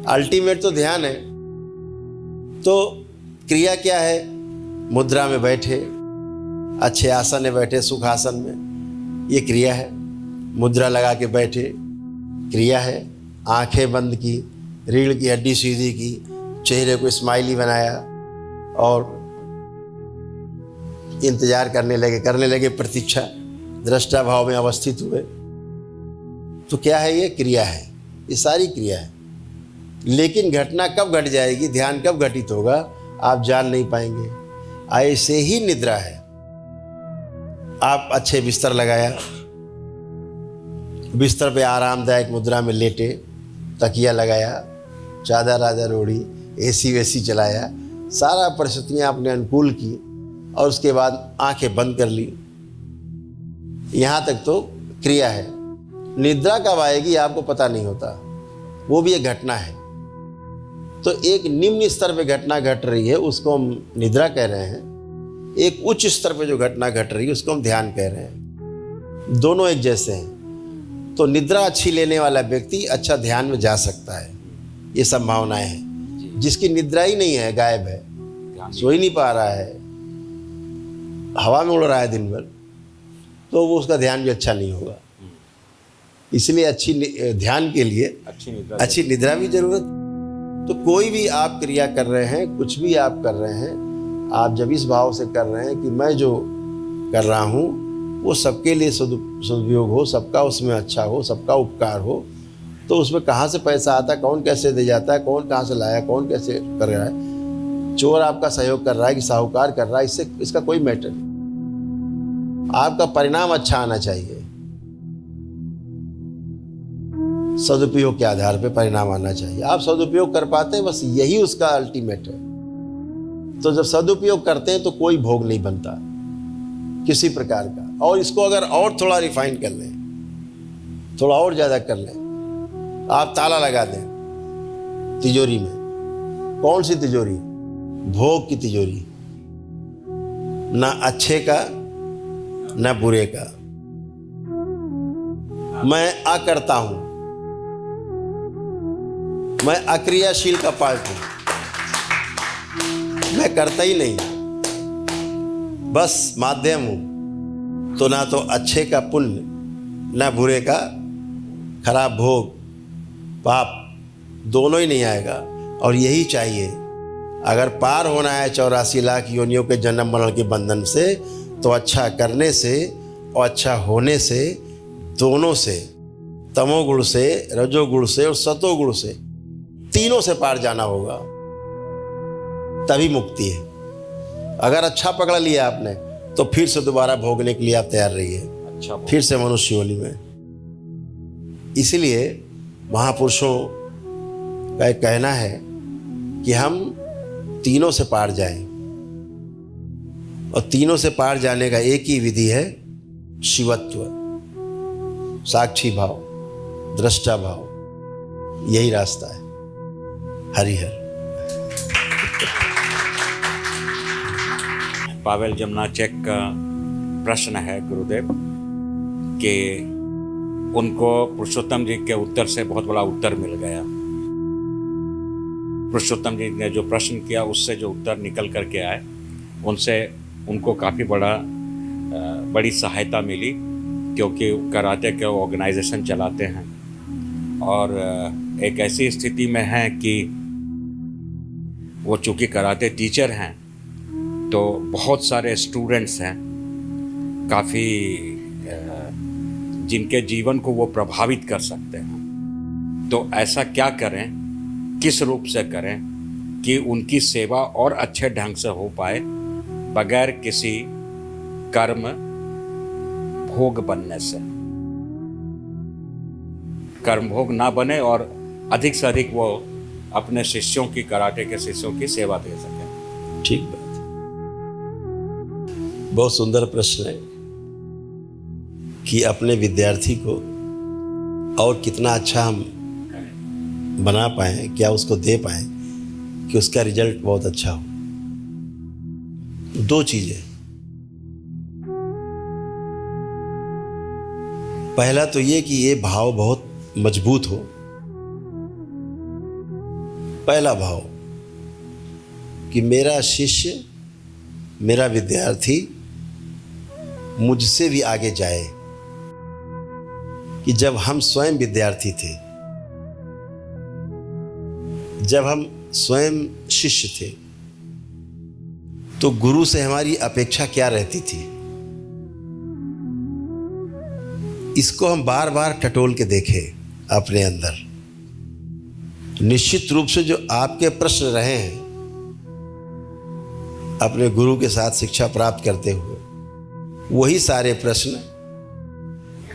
अल्टीमेट तो ध्यान है। तो क्रिया क्या है? मुद्रा में बैठे, अच्छे आसन में बैठे, सुखासन में, ये क्रिया है। मुद्रा लगा के बैठे, क्रिया है। आंखें बंद की, रीढ़ की हड्डी सीधी की, चेहरे को स्माइली बनाया और इंतजार करने लगे प्रतीक्षा, दृष्टा भाव में अवस्थित हुए। तो क्या है? ये क्रिया है, ये सारी क्रिया है। लेकिन घटना कब घट जाएगी, ध्यान कब घटित होगा, आप जान नहीं पाएंगे। ऐसे ही निद्रा है। आप अच्छे बिस्तर लगाया, बिस्तर पे आरामदायक मुद्रा में लेटे, तकिया लगाया, चादर आदर ओढ़ी, एसी वेसी चलाया, सारा परिस्थितियाँ आपने अनुकूल की और उसके बाद आंखें बंद कर ली। यहाँ तक तो क्रिया है। निद्रा कब आएगी आपको पता नहीं होता, वो भी एक घटना है। तो एक निम्न स्तर पे घटना घट रही है उसको हम निद्रा कह रहे हैं, एक उच्च स्तर पे जो घटना घट रही है उसको हम ध्यान कह रहे हैं। दोनों एक जैसे हैं। तो निद्रा अच्छी लेने वाला व्यक्ति अच्छा ध्यान में जा सकता है, ये संभावनाएं हैं। जिसकी निद्रा ही नहीं है, गायब है, सो ही नहीं पा रहा है, हवा में उड़ रहा है दिन भर, तो वो उसका ध्यान भी अच्छा नहीं होगा। इसलिए अच्छी ध्यान के लिए अच्छी निद्रा भी जरूरत। तो कोई भी आप क्रिया कर रहे हैं, कुछ भी आप कर रहे हैं, आप जब इस भाव से कर रहे हैं कि मैं जो कर रहा हूँ वो सबके लिए सदुपयोग हो, सबका उसमें अच्छा हो, सबका उपकार हो, तो उसमें कहाँ से पैसा आता है, कौन कैसे दे जाता है, कौन कहाँ से लाया, कौन कैसे कर रहा है, चोर आपका सहयोग कर रहा है कि साहूकार कर रहा है, इसका कोई मैटर नहीं। आपका परिणाम अच्छा आना चाहिए, सदुपयोग के आधार पे परिणाम आना चाहिए। आप सदुपयोग कर पाते हैं, बस यही उसका अल्टीमेट है। तो जब सदुपयोग करते हैं तो कोई भोग नहीं बनता किसी प्रकार का। और इसको अगर और थोड़ा रिफाइन कर लें, थोड़ा और ज़्यादा कर लें, आप ताला लगा दें तिजोरी में। कौन सी तिजोरी? भोग की तिजोरी, ना अच्छे का ना बुरे का। मैं अकर्ता हूं, मैं अक्रियाशील का पार्ट हूं, मैं करता ही नहीं, बस माध्यम हूं। तो ना तो अच्छे का पुण्य, ना बुरे का खराब भोग, पाप, दोनों ही नहीं आएगा। और यही चाहिए। अगर पार होना है 84 लाख योनियों के जन्म मरण के बंधन से, तो अच्छा करने से और अच्छा होने से, दोनों से, तमोगुण से, रजोगुण से और सतोगुण से, तीनों से पार जाना होगा, तभी मुक्ति है। अगर अच्छा पकड़ लिया आपने तो फिर से दोबारा भोगने के लिए आप तैयार रहिए, फिर से मनुष्य योनि में। इसलिए महापुरुषों का एक कहना है कि हम तीनों से पार जाएं, और तीनों से पार जाने का एक ही विधि है, शिवत्व, साक्षी भाव, दृष्टा भाव। यही रास्ता है। हरिहर। पावेल जमनाचेक का प्रश्न है गुरुदेव कि उनको पुरुषोत्तम जी के उत्तर से बहुत बड़ा उत्तर मिल गया। पुरुषोत्तम जी ने जो प्रश्न किया उससे जो उत्तर निकल करके आए, उनसे उनको काफ़ी बड़ी सहायता मिली, क्योंकि कराटे के ऑर्गेनाइजेशन चलाते हैं और एक ऐसी स्थिति में हैं कि वो चूँकि कराटे टीचर हैं, तो बहुत सारे स्टूडेंट्स हैं काफ़ी जिनके जीवन को वो प्रभावित कर सकते हैं। तो ऐसा क्या करें, किस रूप से करें कि उनकी सेवा और अच्छे ढंग से हो पाए, बगैर किसी कर्म भोग बनने से, कर्म भोग ना बने और अधिक से अधिक वो अपने शिष्यों की, कराटे के शिष्यों की सेवा दे सकें। ठीक बात, बहुत सुंदर प्रश्न है कि अपने विद्यार्थी को और कितना अच्छा हम बना पाएँ, क्या उसको दे पाएँ कि उसका रिजल्ट बहुत अच्छा हो। दो चीज़ें, पहला तो ये कि ये भाव बहुत मजबूत हो। पहला भाव कि मेरा शिष्य, मेरा विद्यार्थी मुझसे भी आगे जाए। कि जब हम स्वयं विद्यार्थी थे, जब हम स्वयं शिष्य थे, तो गुरु से हमारी अपेक्षा क्या रहती थी, इसको हम बार बार टटोल के देखें अपने अंदर। निश्चित रूप से जो आपके प्रश्न रहे हैं अपने गुरु के साथ शिक्षा प्राप्त करते हुए, वही सारे प्रश्न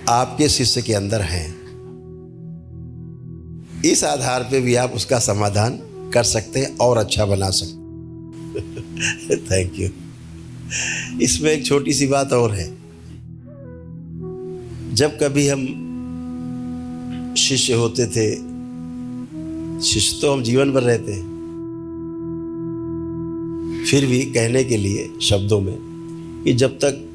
आपके शिष्य के अंदर हैं। इस आधार पे भी आप उसका समाधान कर सकते हैं और अच्छा बना सकते। Thank you. इसमें एक छोटी सी बात और है। जब कभी हम शिष्य होते थे, शिष्य तो हम जीवन भर रहते हैं, फिर भी कहने के लिए शब्दों में कि जब तक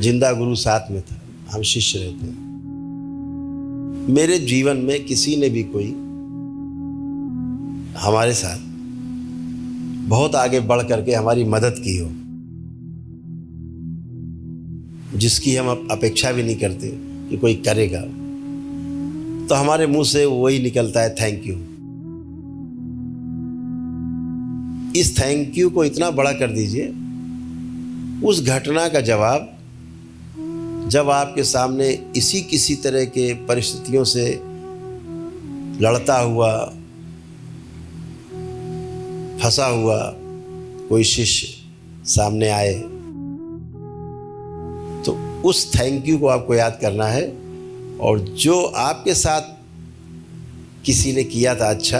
जिंदा गुरु साथ में था हम शिष्य रहते हैं। मेरे जीवन में किसी ने भी कोई हमारे साथ बहुत आगे बढ़ करके हमारी मदद की हो, जिसकी हम अपेक्षा भी नहीं करते कि कोई करेगा, तो हमारे मुंह से वही निकलता है थैंक यू। इस थैंक यू को इतना बड़ा कर दीजिए, उस घटना का जवाब जब आपके सामने इसी किसी तरह के परिस्थितियों से लड़ता हुआ, फंसा हुआ कोई शिष्य सामने आए, तो उस थैंक यू को आपको याद करना है। और जो आपके साथ किसी ने किया था अच्छा,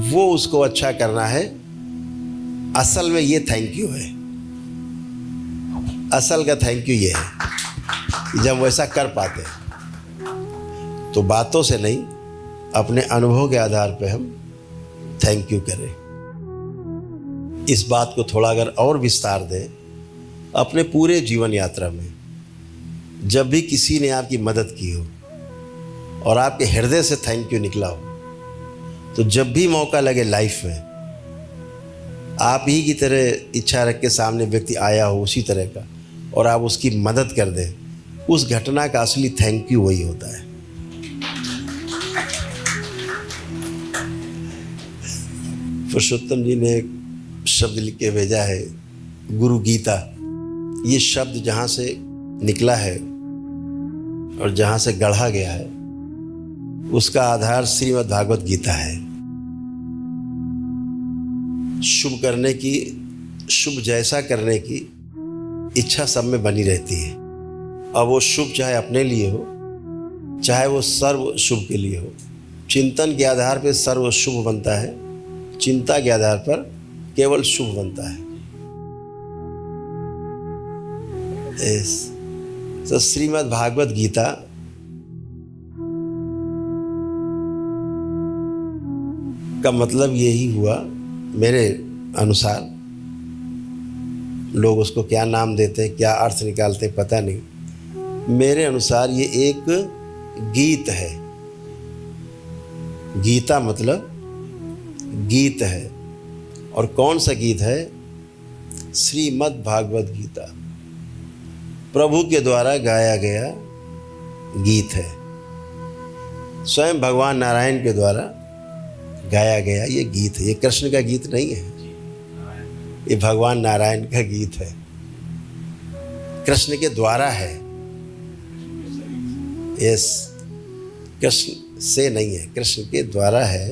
वो उसको अच्छा करना है। असल में ये थैंक यू है। असल का थैंक यू ये है कि जब वैसा कर पाते हैं तो बातों से नहीं, अपने अनुभव के आधार पे हम थैंक यू करें। इस बात को थोड़ा अगर और विस्तार दें अपने पूरे जीवन यात्रा में, जब भी किसी ने आपकी मदद की हो और आपके हृदय से थैंक यू निकला हो, तो जब भी मौका लगे लाइफ में, आप ही की तरह इच्छा रख के सामने व्यक्ति आया हो उसी तरह का, और आप उसकी मदद कर दें, उस घटना का असली थैंक यू वही होता है। पुरुषोत्तम जी ने एक शब्द लिख के भेजा है, गुरु गीता। ये शब्द जहाँ से निकला है और जहाँ से गढ़ा गया है, उसका आधार श्रीमद् भागवत गीता है। शुभ करने की, शुभ जैसा करने की इच्छा सब में बनी रहती है। अब वो शुभ चाहे अपने लिए हो, चाहे वो सर्व शुभ के लिए हो। चिंतन के आधार पर सर्व शुभ बनता है, चिंता के आधार पर केवल शुभ बनता है। तो श्रीमद् भागवत गीता का मतलब यही हुआ मेरे अनुसार। लोग उसको क्या नाम देते हैं, क्या अर्थ निकालते हैं, पता नहीं। मेरे अनुसार ये एक गीत है। गीता मतलब गीत है। और कौन सा गीत है? श्रीमद् भागवत गीता, प्रभु के द्वारा गाया गया गीत है। स्वयं भगवान नारायण के द्वारा गाया गया ये गीत है। ये कृष्ण का गीत नहीं है, ये भगवान नारायण का गीत है। कृष्ण के द्वारा है। यस, कृष्ण से नहीं है, कृष्ण के द्वारा है,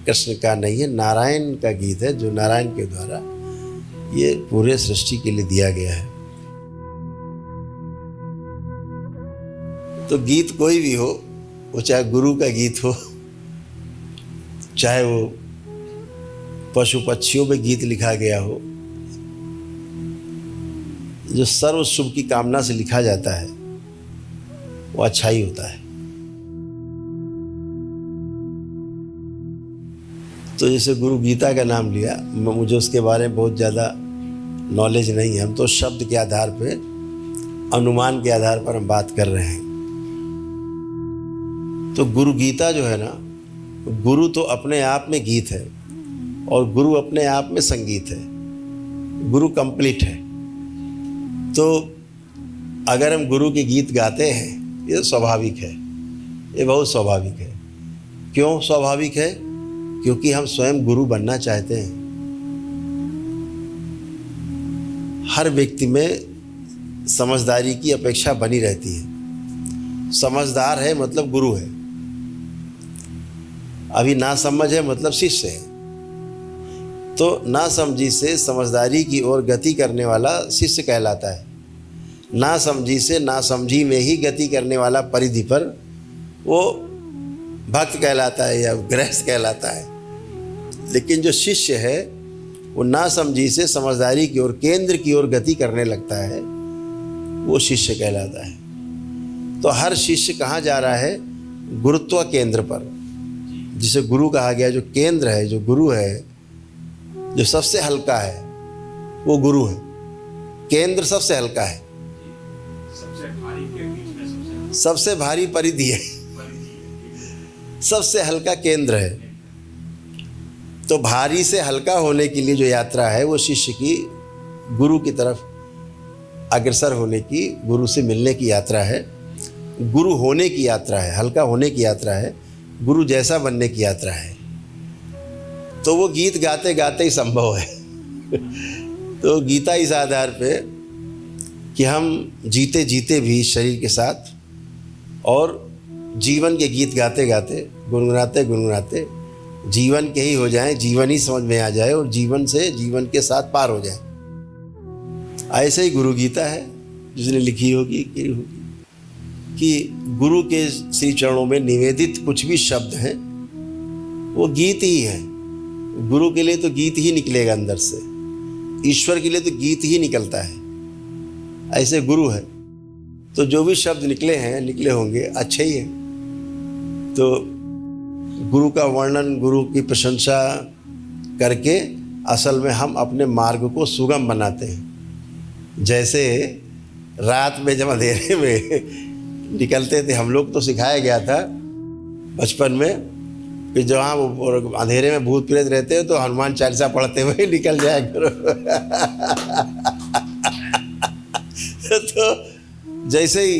कृष्ण का नहीं है। नारायण का गीत है, जो नारायण के द्वारा ये पूरे सृष्टि के लिए दिया गया है। तो गीत कोई भी हो, वो चाहे गुरु का गीत हो, चाहे वो पशु पक्षियों में गीत लिखा गया हो, जो सर्व शुभ की कामना से लिखा जाता है वो अच्छा ही होता है। तो जैसे गुरु गीता का नाम लिया, मुझे उसके बारे में बहुत ज़्यादा नॉलेज नहीं है। हम तो शब्द के आधार पे, अनुमान के आधार पर हम बात कर रहे हैं। तो गुरु गीता जो है ना, गुरु तो अपने आप में गीत है और गुरु अपने आप में संगीत है। गुरु कंप्लीट है। तो अगर हम गुरु के गीत गाते हैं, ये स्वाभाविक है, ये बहुत स्वाभाविक है। क्यों स्वाभाविक है? क्योंकि हम स्वयं गुरु बनना चाहते हैं। हर व्यक्ति में समझदारी की अपेक्षा बनी रहती है। समझदार है मतलब गुरु है, अभी नासमझ है मतलब शिष्य है। तो नासमझी से समझदारी की ओर गति करने वाला शिष्य कहलाता है। ना समझी से ना समझी में ही गति करने वाला परिधि पर वो भक्त कहलाता है या गृहस्थ कहलाता है। लेकिन जो शिष्य है वो ना समझी से समझदारी की ओर, केंद्र की ओर गति करने लगता है, वो शिष्य कहलाता है। तो हर शिष्य कहाँ जा रहा है? गुरुत्व केंद्र पर, जिसे गुरु कहा गया। जो केंद्र है, जो गुरु है, जो सबसे हल्का है, वो गुरु है। केंद्र सबसे हल्का है, सबसे भारी परिधि है, सबसे हल्का केंद्र है। तो भारी से हल्का होने के लिए जो यात्रा है वो शिष्य की गुरु की तरफ अग्रसर होने की, गुरु से मिलने की यात्रा है, गुरु होने की यात्रा है, हल्का होने की यात्रा है, गुरु जैसा बनने की यात्रा है। तो वो गीत गाते गाते ही संभव है। तो गीता इस आधार पे कि हम जीते जीते भी शरीर के साथ और जीवन के गीत गाते गाते, गुनगुनाते गुनगुनाते जीवन के ही हो जाएं, जीवन ही समझ में आ जाए और जीवन से जीवन के साथ पार हो जाए। ऐसे ही गुरु गीता है जिसने लिखी होगी कि गुरु के श्री चरणों में निवेदित कुछ भी शब्द हैं वो गीत ही है। गुरु के लिए तो गीत ही निकलेगा अंदर से, ईश्वर के लिए तो गीत ही निकलता है। ऐसे गुरु है तो जो भी शब्द निकले हैं, निकले होंगे, अच्छे ही हैं। तो गुरु का वर्णन, गुरु की प्रशंसा करके असल में हम अपने मार्ग को सुगम बनाते हैं। जैसे रात में जब अंधेरे में निकलते थे हम लोग, तो सिखाया गया था बचपन में कि जहाँ वो अंधेरे में भूत प्रेत रहते हो तो हनुमान चालीसा पढ़ते हुए निकल जाया करो। तो जैसे ही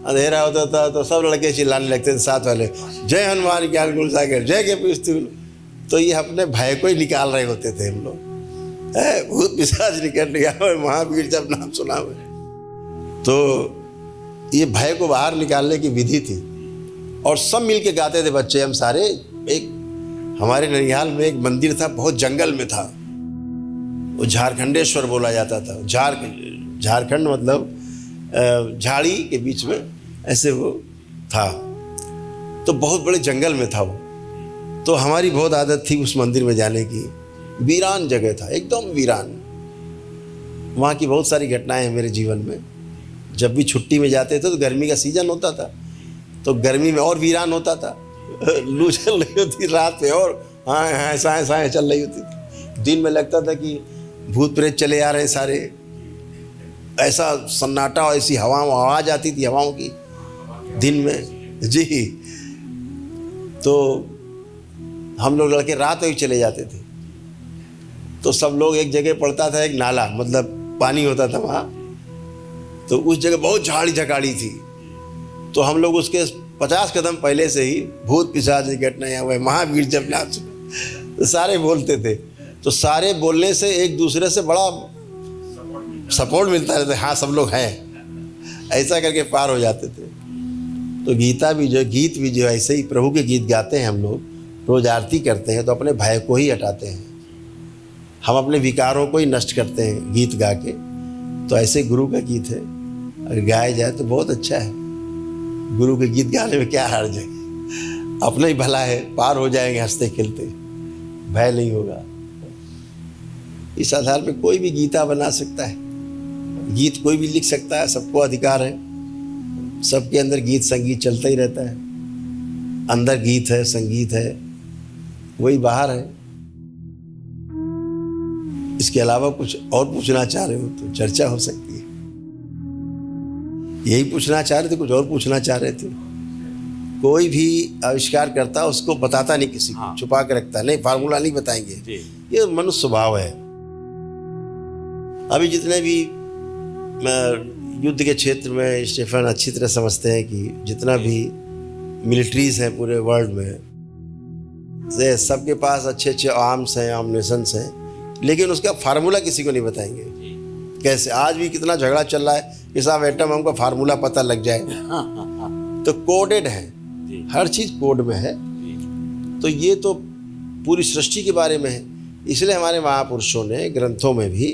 अंधेरा होता था तो सब लड़के चिल्लाने लगते थे, साथ वाले, जय हनुमान ज्ञान गुण सागर, जय के पिस्तूल। तो ये अपने भय को ही निकाल रहे होते थे हम लोग। भूत पिशाच निकल गया, महावीर जब नाम सुना हुआ। तो ये भय को बाहर निकालने की विधि थी और सब मिल के गाते थे बच्चे, हम सारे। एक हमारे ननिहाल में एक मंदिर था, बहुत जंगल में था, वो झारखंडेश्वर बोला जाता था। झारखंड मतलब झाड़ी के बीच में ऐसे वो था, तो बहुत बड़े जंगल में था वो। तो हमारी बहुत आदत थी उस मंदिर में जाने की। वीरान जगह था, एकदम वीरान। वहाँ की बहुत सारी घटनाएं हैं मेरे जीवन में। जब भी छुट्टी में जाते थे तो गर्मी का सीजन होता था, तो गर्मी में और वीरान होता था। लू चल रही होती रात में, और हाँ साए चल रही होती थी। दिन में लगता था कि भूत प्रेत चले आ रहे हैं सारे। ऐसा सन्नाटा और ऐसी आवाज़ आती थी हवाओं की दिन में जी। तो हम लोग लड़के रात में ही चले जाते थे। तो सब लोग, एक जगह पड़ता था एक नाला, मतलब पानी होता था वहाँ, तो उस जगह बहुत झाड़ी झकाड़ी थी। तो हम लोग उसके 50 कदम पहले से ही भूत पिशाच निकटना या वह महावीर जब नाम सुना तो सारे बोलते थे। तो सारे बोलने से एक दूसरे से बड़ा सपोर्ट मिलता रहता, हाँ सब लोग हैं, ऐसा करके पार हो जाते थे। तो गीत भी जो ऐसे ही प्रभु के गीत गाते हैं हम लोग, रोज आरती करते हैं, तो अपने भय को ही हटाते हैं, हम अपने विकारों को ही नष्ट करते हैं गीत गा के। तो ऐसे गुरु का गीत है, अगर गाया जाए तो बहुत अच्छा है। गुरु के गीत गाने में क्या हर्ज है, अपना ही भला है, पार हो जाएंगे हंसते खेलते, भय नहीं होगा। इस आधार पे कोई भी गीता बना सकता है, गीत कोई भी लिख सकता है, सबको अधिकार है। सबके अंदर गीत संगीत चलता ही रहता है, अंदर गीत है, संगीत है, वही बाहर है। इसके अलावा कुछ और पूछना चाह रहे हो तो चर्चा हो सकती है। यही पूछना चाह रहे थे, कुछ और पूछना चाह रहे थे? कोई भी आविष्कार करता उसको बताता नहीं किसी को, छुपा के रखता नहीं, फार्मूला नहीं बताएंगे, ये मनुष्य स्वभाव है। अभी जितने भी युद्ध के क्षेत्र में स्टीफन अच्छी तरह समझते हैं कि जितना भी मिलिट्रीज हैं पूरे वर्ल्ड में, सबके पास अच्छे अच्छे आर्म्स हैं, आर्मनेशंस हैं, लेकिन उसका फार्मूला किसी को नहीं बताएंगे। कैसे आज भी कितना झगड़ा चल रहा है कि साहब एटम बम का फार्मूला पता लग जाए। तो कोडेड है, हर चीज़ कोड में है। तो ये तो पूरी सृष्टि के बारे में है, इसलिए हमारे महापुरुषों ने ग्रंथों में भी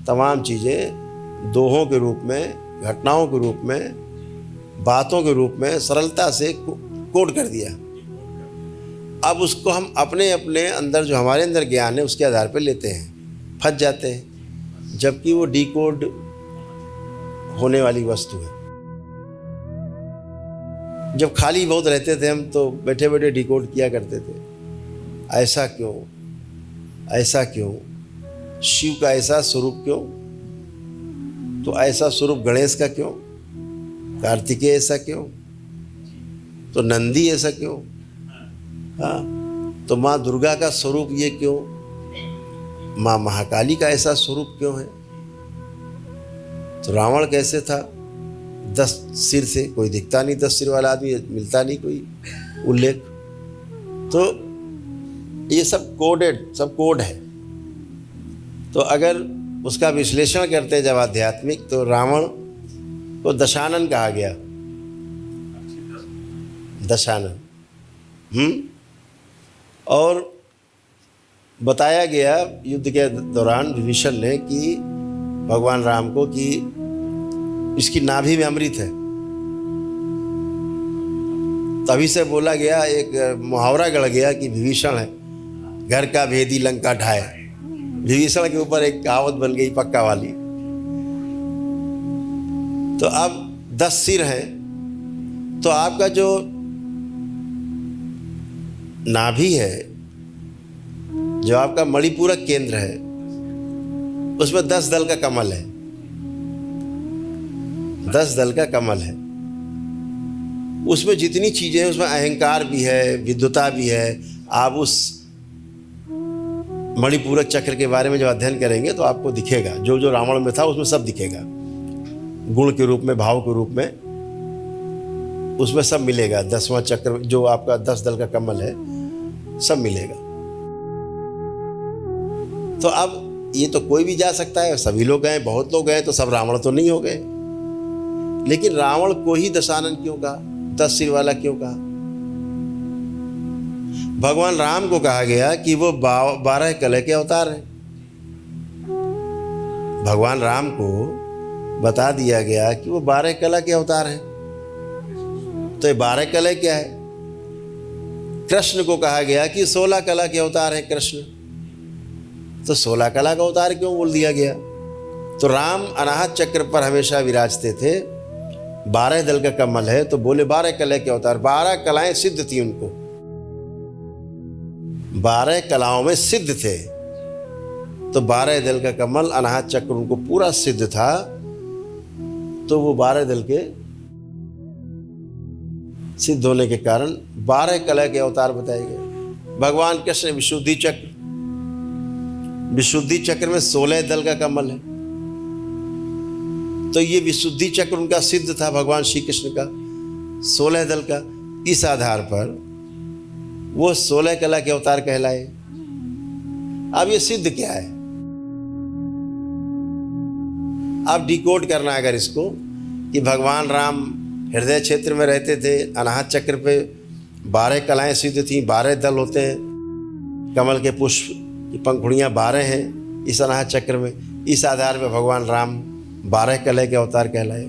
तमाम चीज़ें दोहों के रूप में घटनाओं के रूप में, बातों के रूप में सरलता से कोड कर दिया। अब उसको हम अपने अपने अंदर, जो हमारे अंदर ज्ञान है, उसके आधार पर लेते हैं, फंस जाते हैं, जबकि वो डिकोड होने वाली वस्तु है। जब खाली बहुत रहते थे हम, तो बैठे बैठे डिकोड किया करते थे, ऐसा क्यों, ऐसा क्यों, शिव का ऐसा स्वरूप क्यों, तो ऐसा स्वरूप गणेश का क्यों, कार्तिकेय ऐसा क्यों, तो नंदी ऐसा क्यों, हाँ, तो माँ दुर्गा का स्वरूप ये क्यों, माँ महाकाली का ऐसा स्वरूप क्यों है। तो रावण कैसे था, 10 सिर से, कोई दिखता नहीं, 10 सिर वाला आदमी मिलता नहीं कोई उल्लेख। तो ये सब कोड है। तो अगर उसका विश्लेषण करते हैं जब आध्यात्मिक, तो रावण को दशानन कहा गया, दशानन। और बताया गया युद्ध के दौरान विभीषण ने कि भगवान राम को कि इसकी नाभि में अमृत है। तभी से बोला गया, एक मुहावरा गढ़ गया कि विभीषण है घर का भेदी लंका ढाए। विभीषण के ऊपर एक कहावत बन गई पक्का वाली। तो अब 10 सिर है, तो आपका जो नाभि है, जो आपका मणिपूरक केंद्र है, उसमें 10 दल का कमल है, 10 दल का कमल है। उसमें जितनी चीजें हैं, उसमें अहंकार भी है, विद्वता भी है। आप उस मणिपूरक चक्र के बारे में जब अध्ययन करेंगे तो आपको दिखेगा, जो जो रावण में था उसमें सब दिखेगा, गुण के रूप में, भाव के रूप में, उसमें सब मिलेगा। 10वां चक्र जो आपका 10 दल का कमल है, सब मिलेगा। तो अब ये तो कोई भी जा सकता है, सभी लोग गए, बहुत लोग गए, तो सब रावण तो नहीं हो गए। लेकिन रावण को ही दशानन क्यों कहा, 10 सिर वाला क्यों कहा। भगवान राम को कहा गया कि वो 12 कला के अवतार हैं। भगवान राम को बता दिया गया कि वो 12 कला के अवतार हैं। तो ये 12 कला क्या है। कृष्ण को कहा गया कि 16 कला के अवतार हैं कृष्ण, तो 16 कला का अवतार क्यों बोल दिया गया। तो राम अनाहत चक्र पर हमेशा विराजते थे, 12 दल का कमल है, तो बोले 12 कला के अवतार। 12 कलाएं सिद्ध थी उनको, 12 कलाओं में सिद्ध थे, तो 12 दल का कमल अनाहत चक्र उनको पूरा सिद्ध था, तो वो 12 दल के सिद्ध होने के कारण 12 कला के अवतार बताए गए। भगवान कृष्ण विशुद्धि चक्र में 16 दल का कमल है, तो ये विशुद्धि चक्र उनका सिद्ध था, भगवान श्री कृष्ण का 16 दल का। इस आधार पर वो 16 कला के अवतार कहलाए। अब ये सिद्ध क्या है, अब डिकोड करना अगर इसको, कि भगवान राम हृदय क्षेत्र में रहते थे, अनाहत चक्र पे 12 कलाएं सिद्ध थीं, 12 दल होते हैं, कमल के पुष्प की पंखुड़ियाँ 12 हैं इस अनाहत चक्र में। इस आधार पर भगवान राम 12 कला के अवतार कहलाए।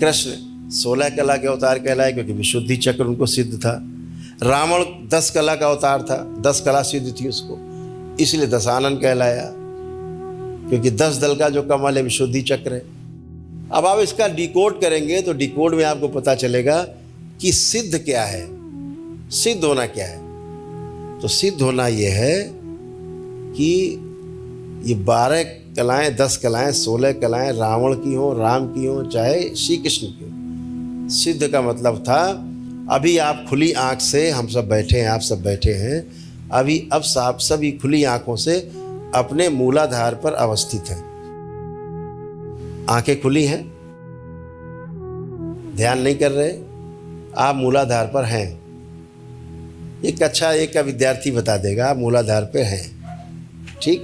कृष्ण 16 कला के अवतार कहलाए, क्योंकि विशुद्धि चक्र उनको सिद्ध था। रावण 10 कला का अवतार था, 10 कला सिद्ध थी उसको, इसलिए दशानन कहलाया, क्योंकि 10 दल का जो कमल है विशुद्धि चक्र है। अब आप इसका डिकोड करेंगे तो डिकोड में आपको पता चलेगा कि सिद्ध क्या है, सिद्ध होना क्या है। तो सिद्ध होना यह है कि ये 12 कलाएं, 10 कलाएं, 16 कलाएं रावण की हो, राम की हो, चाहे श्री कृष्ण की हो। सिद्ध का मतलब था अभी आप खुली आंख से, हम सब बैठे हैं, आप सब बैठे हैं, अभी अब आप सभी खुली आंखों से अपने मूलाधार पर अवस्थित हैं। आंखें खुली हैं, ध्यान नहीं कर रहे, आप मूलाधार पर हैं। एक कक्षा 1 का विद्यार्थी बता देगा आप मूलाधार पर हैं, ठीक।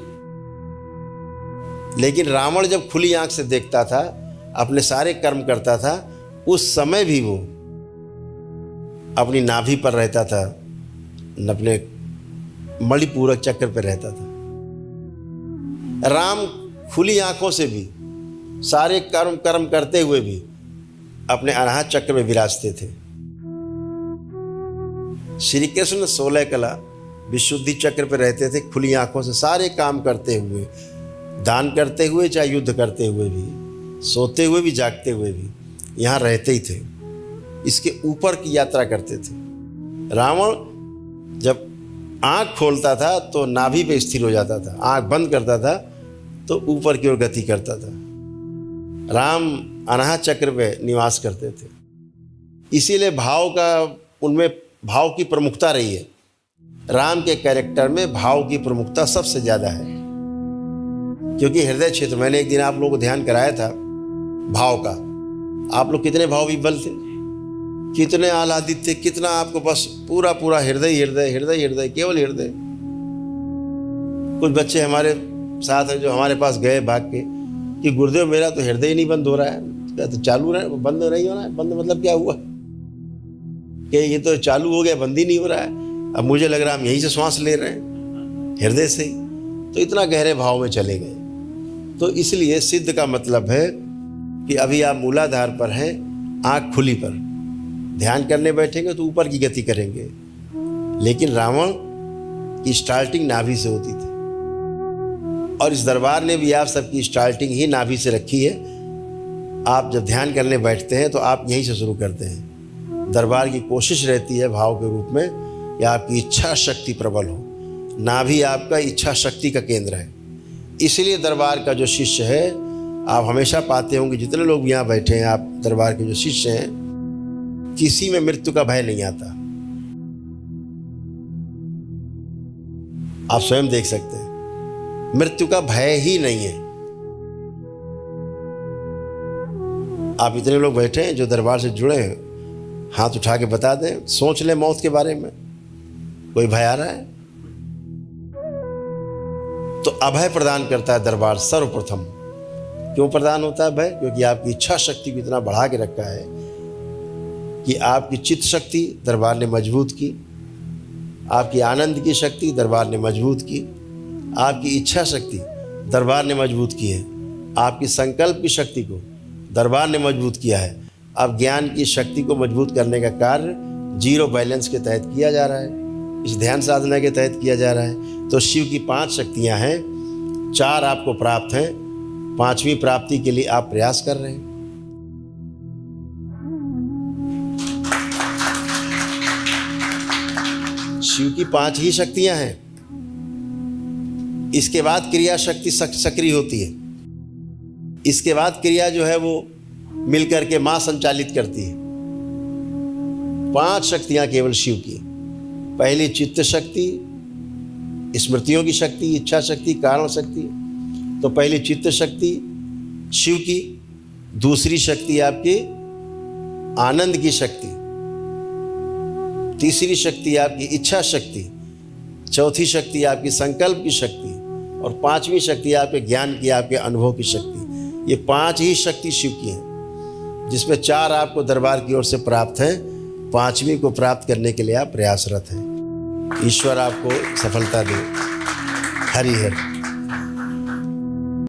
लेकिन रावण जब खुली आंख से देखता था, अपने सारे कर्म करता था, उस समय भी वो अपनी नाभि पर रहता था, अपने मणिपूरक चक्र पर रहता था। राम खुली आंखों से भी सारे कर्म करते हुए भी अपने अनाहत चक्र में विराजते थे। श्री कृष्ण 16 कला विशुद्धि चक्र पर रहते थे, खुली आंखों से सारे काम करते हुए, दान करते हुए, चाहे युद्ध करते हुए भी, सोते हुए भी, जागते हुए भी यहाँ रहते ही थे। इसके ऊपर की यात्रा करते थे। रावण जब आंख खोलता था तो नाभि पे स्थिर हो जाता था, आंख बंद करता था तो ऊपर की ओर गति करता था। राम अनाहत चक्र पे निवास करते थे, इसीलिए उनमें भाव की प्रमुखता रही है। राम के कैरेक्टर में भाव की प्रमुखता सबसे ज़्यादा है, क्योंकि हृदय क्षेत्र, मैंने एक दिन आप लोगों को ध्यान कराया था भाव का। आप लोग कितने भाव विह्वल थे, कितने आह्लादित थे, कितना आपको बस पूरा पूरा हृदय हृदय हृदय हृदय, केवल हृदय। कुछ बच्चे हमारे साथ हैं जो हमारे पास गए भाग के कि गुरुदेव मेरा तो हृदय ही नहीं बंद हो रहा है। तो चालू रहा है, बंद नहीं हो रहा है। बंद मतलब क्या हुआ कि ये तो चालू हो गया, बंद ही नहीं हो रहा है। अब मुझे लग रहा है हम यहीं से श्वास ले रहे हैं, हृदय से ही। तो इतना गहरे भाव में चले गए। तो इसलिए सिद्ध का मतलब है कि अभी आप मूलाधार पर हैं, आँख खुली पर ध्यान करने बैठेंगे तो ऊपर की गति करेंगे। लेकिन रावण की स्टार्टिंग नाभि से होती थी, और इस दरबार ने भी आप सबकी स्टार्टिंग ही नाभि से रखी है। आप जब ध्यान करने बैठते हैं तो आप यहीं से शुरू करते हैं। दरबार की कोशिश रहती है भाव के रूप में कि आपकी इच्छा शक्ति प्रबल हो। नाभि आपका इच्छा शक्ति का केंद्र है। इसलिए दरबार का जो शिष्य है, आप हमेशा पाते होंगे, जितने लोग यहाँ बैठे हैं, आप दरबार के जो शिष्य हैं, किसी में मृत्यु का भय नहीं आता। आप स्वयं देख सकते हैं, मृत्यु का भय ही नहीं है। आप इतने लोग बैठे हैं जो दरबार से जुड़े हैं, हाथ उठा के बता दें, सोच लें मौत के बारे में, कोई भय आ रहा है? तो अभय प्रदान करता है दरबार सर्वप्रथम। क्यों प्रदान होता है भय? क्योंकि आपकी इच्छा शक्ति को इतना बढ़ा के रखा है कि आपकी चित्त शक्ति दरबार ने मजबूत की, आपकी आनंद की शक्ति दरबार ने मजबूत की, आपकी इच्छा शक्ति दरबार ने मजबूत की है, आपकी संकल्प की शक्ति को दरबार ने मजबूत किया है। अब ज्ञान की शक्ति को मजबूत करने का कार्य जीरो बैलेंस के तहत किया जा रहा है, इस ध्यान साधना के तहत किया जा रहा है। तो शिव की 5 शक्तियां हैं, 4 आपको प्राप्त हैं, 5वीं प्राप्ति के लिए आप प्रयास कर रहे हैं। शिव की 5 ही शक्तियां हैं। इसके बाद क्रिया शक्ति सक्रिय होती है। इसके बाद क्रिया जो है वो मिलकर के मां संचालित करती है। 5 शक्तियां केवल शिव की। पहली चित्त शक्ति, स्मृतियों की शक्ति, इच्छा शक्ति, कारण शक्ति। तो पहली चित्त शक्ति शिव की, दूसरी शक्ति आपकी आनंद की शक्ति, तीसरी शक्ति आपकी इच्छा शक्ति, चौथी शक्ति आपकी संकल्प की शक्ति, और 5वीं शक्ति आपके ज्ञान की, आपके अनुभव की शक्ति। ये 5 ही शक्ति शिव की हैं, जिसमें 4 आपको दरबार की ओर से प्राप्त हैं, 5वीं को प्राप्त करने के लिए आप प्रयासरत हैं। ईश्वर आपको सफलता दे। हरि हरि।